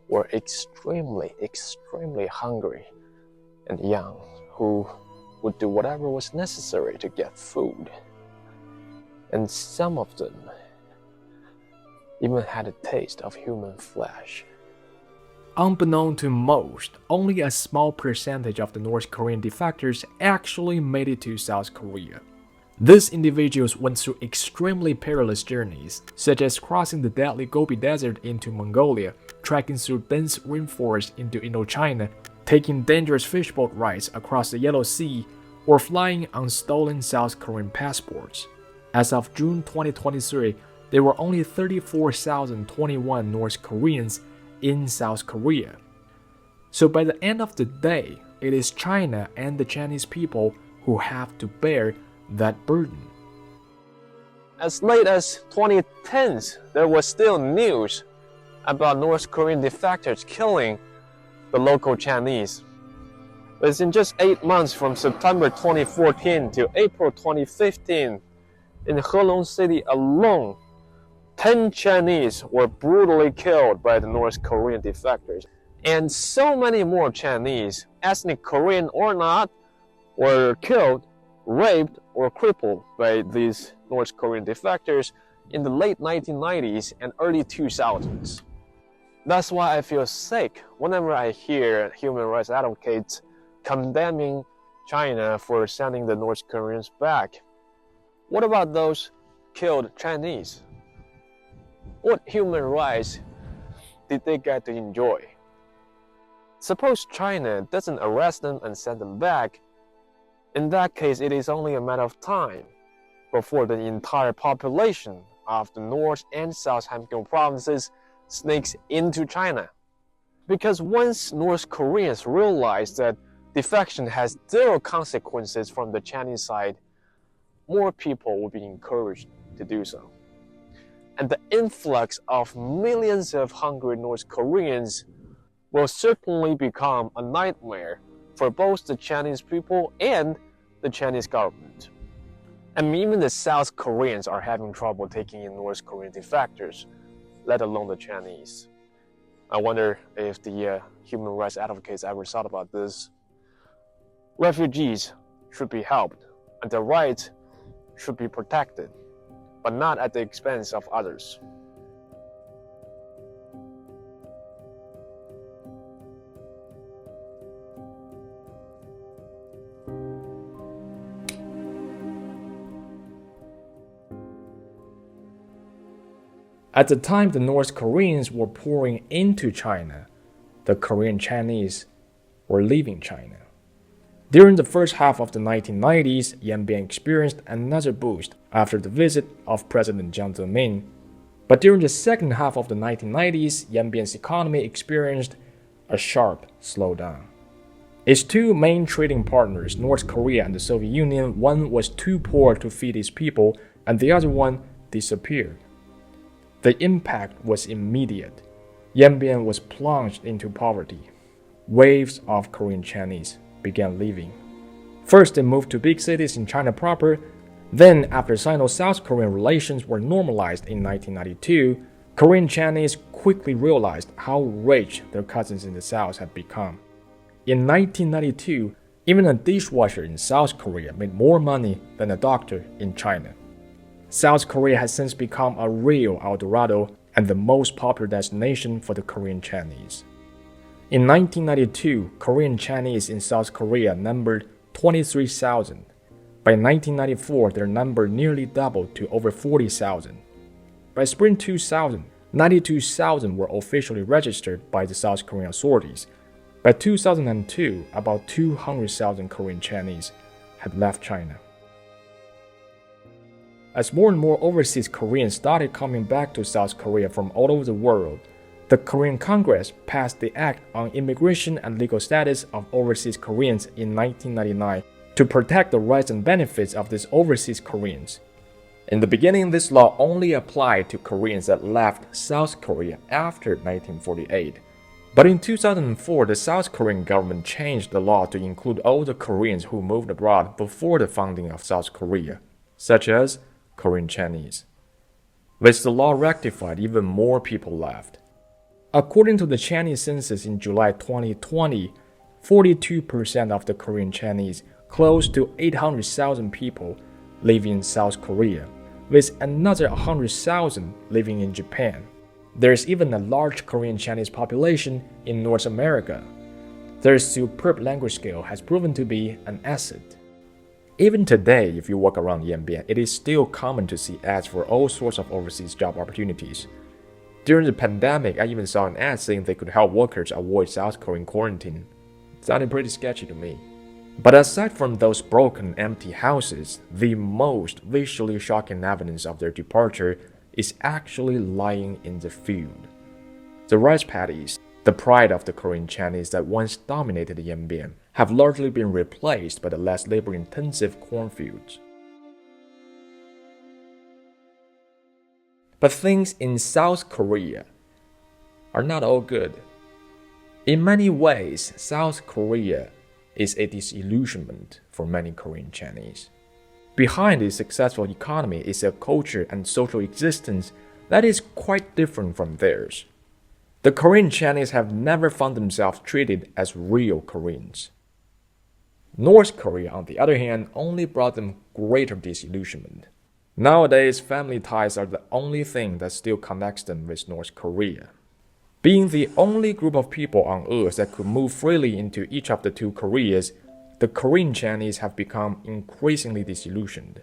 were extremely hungry and young, who would do whatever was necessary to get food. And some of them even had a taste of human flesh. Unbeknown to most, only a small percentage of the North Korean defectors actually made it to South Korea. These individuals went through extremely perilous journeys, such as crossing the deadly Gobi Desert into Mongolia, trekking through dense rainforest into Indochina, taking dangerous fishboat rides across the Yellow Sea, or flying on stolen South Korean passports. As of June 2023, there were only 34,021 North Koreans in South Korea. So by the end of the day, it is China and the Chinese people who have to bear that burden. As late as 2010s, there was still news about North Korean defectors killing the local Chinese. But in just 8 months from September 2014 to April 2015, in Halong City alone, 10 Chinese were brutally killed by the North Korean defectors. And so many more Chinese, ethnic Korean or not, were killed, raped, or crippled by these North Korean defectors in the late 1990s and early 2000s. That's why I feel sick whenever I hear human rights advocates condemning China for sending the North Koreans back. What about those killed Chinese? What human rights did they get to enjoy? Suppose China doesn't arrest them and send them back. In that case, it is only a matter of time before the entire population of the North and South Hamgyong provinces sneaks into China. Because once North Koreans realize that defection has zero consequences from the Chinese side, more people will be encouraged to do so. And the influx of millions of hungry North Koreans will certainly become a nightmare for both the Chinese people and the Chinese government. And even the South Koreans are having trouble taking in North Korean defectors, let alone the Chinese. I wonder if the human rights advocates ever thought about this. Refugees should be helped, and their rights should be protected, but not at the expense of others. At the time the North Koreans were pouring into China, the Korean Chinese were leaving China. During the first half of the 1990s, Yanbian experienced another boost after the visit of President Jiang Zemin. But during the second half of the 1990s, Yanbian's economy experienced a sharp slowdown. Its two main trading partners, North Korea and the Soviet Union, one was too poor to feed its people, and the other one disappeared. The impact was immediate. Yanbian was plunged into poverty. Waves of Korean Chinese began leaving. First, they moved to big cities in China proper, Then, after Sino-South Korean relations were normalized in 1992, Korean Chinese quickly realized how rich their cousins in the South had become. In 1992, even a dishwasher in South Korea made more money than a doctor in China. South Korea has since become a real El Dorado and the most popular destination for the Korean Chinese. In 1992, Korean Chinese in South Korea numbered 23,000. By 1994, their number nearly doubled to over 40,000. By spring 2000, 92,000 were officially registered by the South Korean authorities. By 2002, about 200,000 Korean Chinese had left China. As more and more overseas Koreans started coming back to South Korea from all over the world, the Korean Congress passed the Act on Immigration and Legal Status of Overseas Koreans in 1999 to protect the rights and benefits of these overseas Koreans. In the beginning, this law only applied to Koreans that left South Korea after 1948. But in 2004, the South Korean government changed the law to include all the Koreans who moved abroad before the founding of South Korea, such as Korean Chinese. With the law rectified, even more people left. According to the Chinese census in July 2020, 42% of the Korean Chinese, close to 800,000 people, live in South Korea, with another 100,000 living in Japan. There is even a large Korean Chinese population in North America. Their superb language skill has proven to be an asset. Even today, if you walk around Yanbian, it is still common to see ads for all sorts of overseas job opportunities. During the pandemic, I even saw an ad saying they could help workers avoid South Korean quarantine. It sounded pretty sketchy to me. But aside from those broken, empty houses, the most visually shocking evidence of their departure is actually lying in the field. The rice paddies, the pride of the Korean Chinese that once dominated Yanbian, have largely been replaced by the less labor-intensive cornfields. But things in South Korea are not all good. In many ways, South Korea is a disillusionment for many Korean Chinese. Behind a successful economy is a culture and social existence that is quite different from theirs. The Korean Chinese have never found themselves treated as real Koreans. North Korea, on the other hand, only brought them greater disillusionment. Nowadays, family ties are the only thing that still connects them with North Korea. Being the only group of people on Earth that could move freely into each of the two Koreas, the Korean Chinese have become increasingly disillusioned.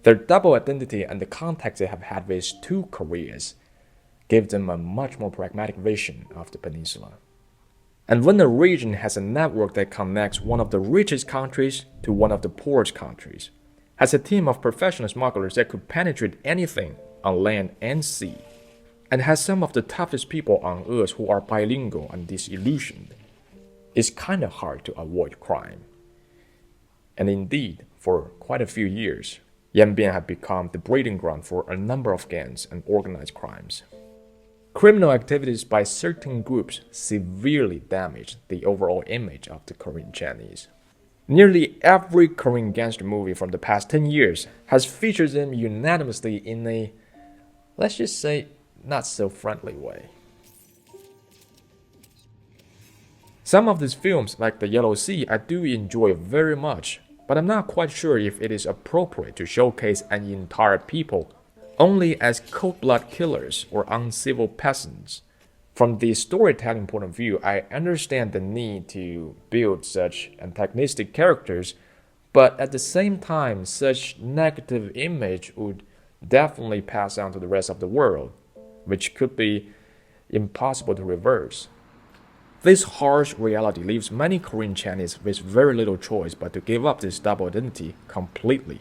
Their double identity and the contact they have had with two Koreas give them a much more pragmatic vision of the peninsula. And when a region has a network that connects one of the richest countries to one of the poorest countries, has a team of professional smugglers that could penetrate anything on land and sea, and has some of the toughest people on Earth who are bilingual and disillusioned, it's kind of hard to avoid crime. And indeed, for quite a few years, Yanbian had become the breeding ground for a number of gangs and organized crimes. Criminal activities by certain groups severely damaged the overall image of the Korean Chinese. Nearly every Korean gangster movie from the past 10 years has featured them unanimously in a, let's just say, not so friendly way. Some of these films, like The Yellow Sea, I do enjoy very much, but I'm not quite sure if it is appropriate to showcase an entire people only as cold-blood killers or uncivil peasants. From the storytelling point of view, I understand the need to build such antagonistic characters, but at the same time, such negative image would definitely pass on to the rest of the world, which could be impossible to reverse. This harsh reality leaves many Korean Chinese with very little choice but to give up this double identity completely.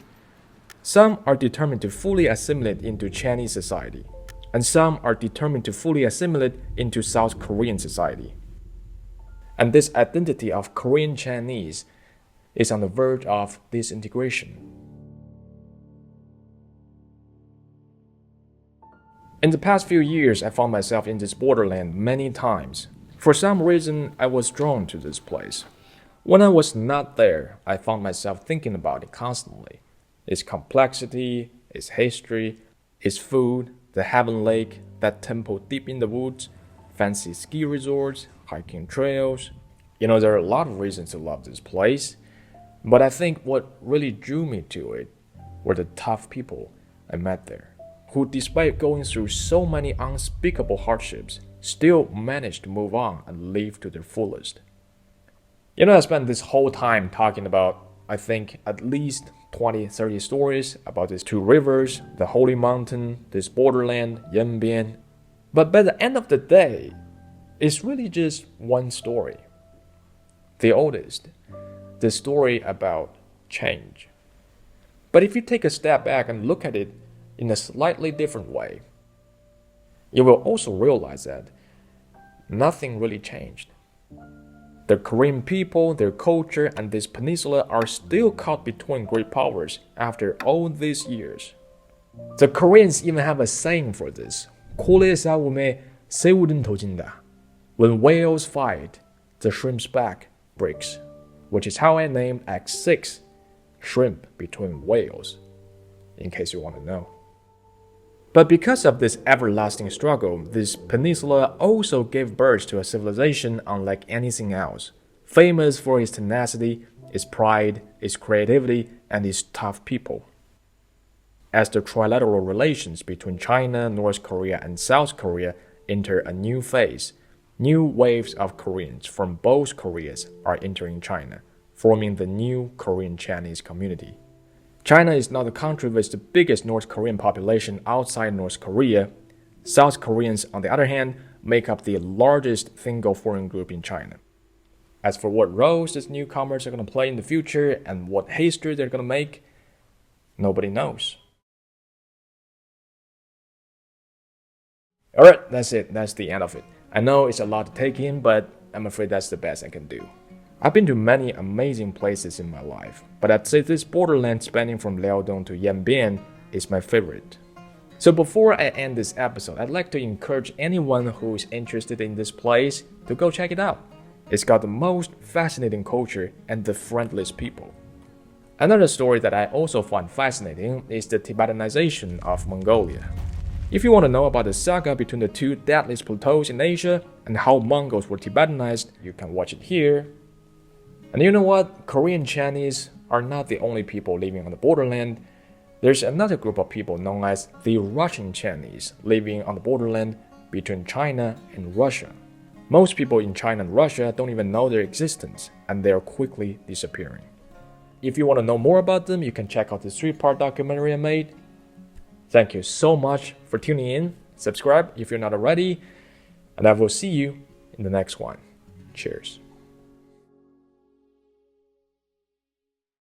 Some are determined to fully assimilate into Chinese society, and some are determined to fully assimilate into South Korean society. And this identity of Korean Chinese is on the verge of disintegration. In the past few years, I found myself in this borderland many times. For some reason, I was drawn to this place. When I was not there, I found myself thinking about it constantly. its complexity, its history, its food, the Heaven Lake, that temple deep in the woods, fancy ski resorts, hiking trails. You know, there are a lot of reasons to love this place, but I think what really drew me to it were the tough people I met there, who despite going through so many unspeakable hardships, still managed to move on and live to their fullest. You know, I spent this whole time talking about, I think, at least 20-30 stories about these two rivers, the Holy Mountain, this borderland, Yanbian. But by the end of the day, it's really just one story. The oldest, the story about change. But if you take a step back and look at it in a slightly different way, you will also realize that nothing really changed. The Korean people, their culture, and this peninsula are still caught between great powers after all these years. The Koreans even have a saying for this. When whales fight, the shrimp's back breaks, which is how I named Act 6, Shrimp Between Whales, in case you want to know. But because of this everlasting struggle, this peninsula also gave birth to a civilization unlike anything else, famous for its tenacity, its pride, its creativity, and its tough people. As the trilateral relations between China, North Korea, and South Korea enter a new phase, new waves of Koreans from both Koreas are entering China, forming the new Korean Chinese community. China is now the country with the biggest North Korean population outside North Korea. South Koreans, on the other hand, make up the largest single foreign group in China. As for what roles these newcomers are going to play in the future and what history they're going to make, nobody knows. Alright, that's it. That's the end of it. I know it's a lot to take in, but I'm afraid that's the best I can do. I've been to many amazing places in my life, but I'd say this borderland spanning from Liaodong to Yanbian is my favorite. So before I end this episode, I'd like to encourage anyone who is interested in this place to go check it out. It's got the most fascinating culture and the friendliest people. Another story that I also find fascinating is the Tibetanization of Mongolia. If you want to know about the saga between the two deadliest plateaus in Asia and how Mongols were Tibetanized, you can watch it here. And you know what? Korean Chinese are not the only people living on the borderland. There's another group of people known as the Russian Chinese living on the borderland between China and Russia. Most people in China and Russia don't even know their existence, and they are quickly disappearing. If you want to know more about them, you can check out this 3-part documentary I made. Thank you so much for tuning in. Subscribe if you're not already, and I will see you in the next one. Cheers.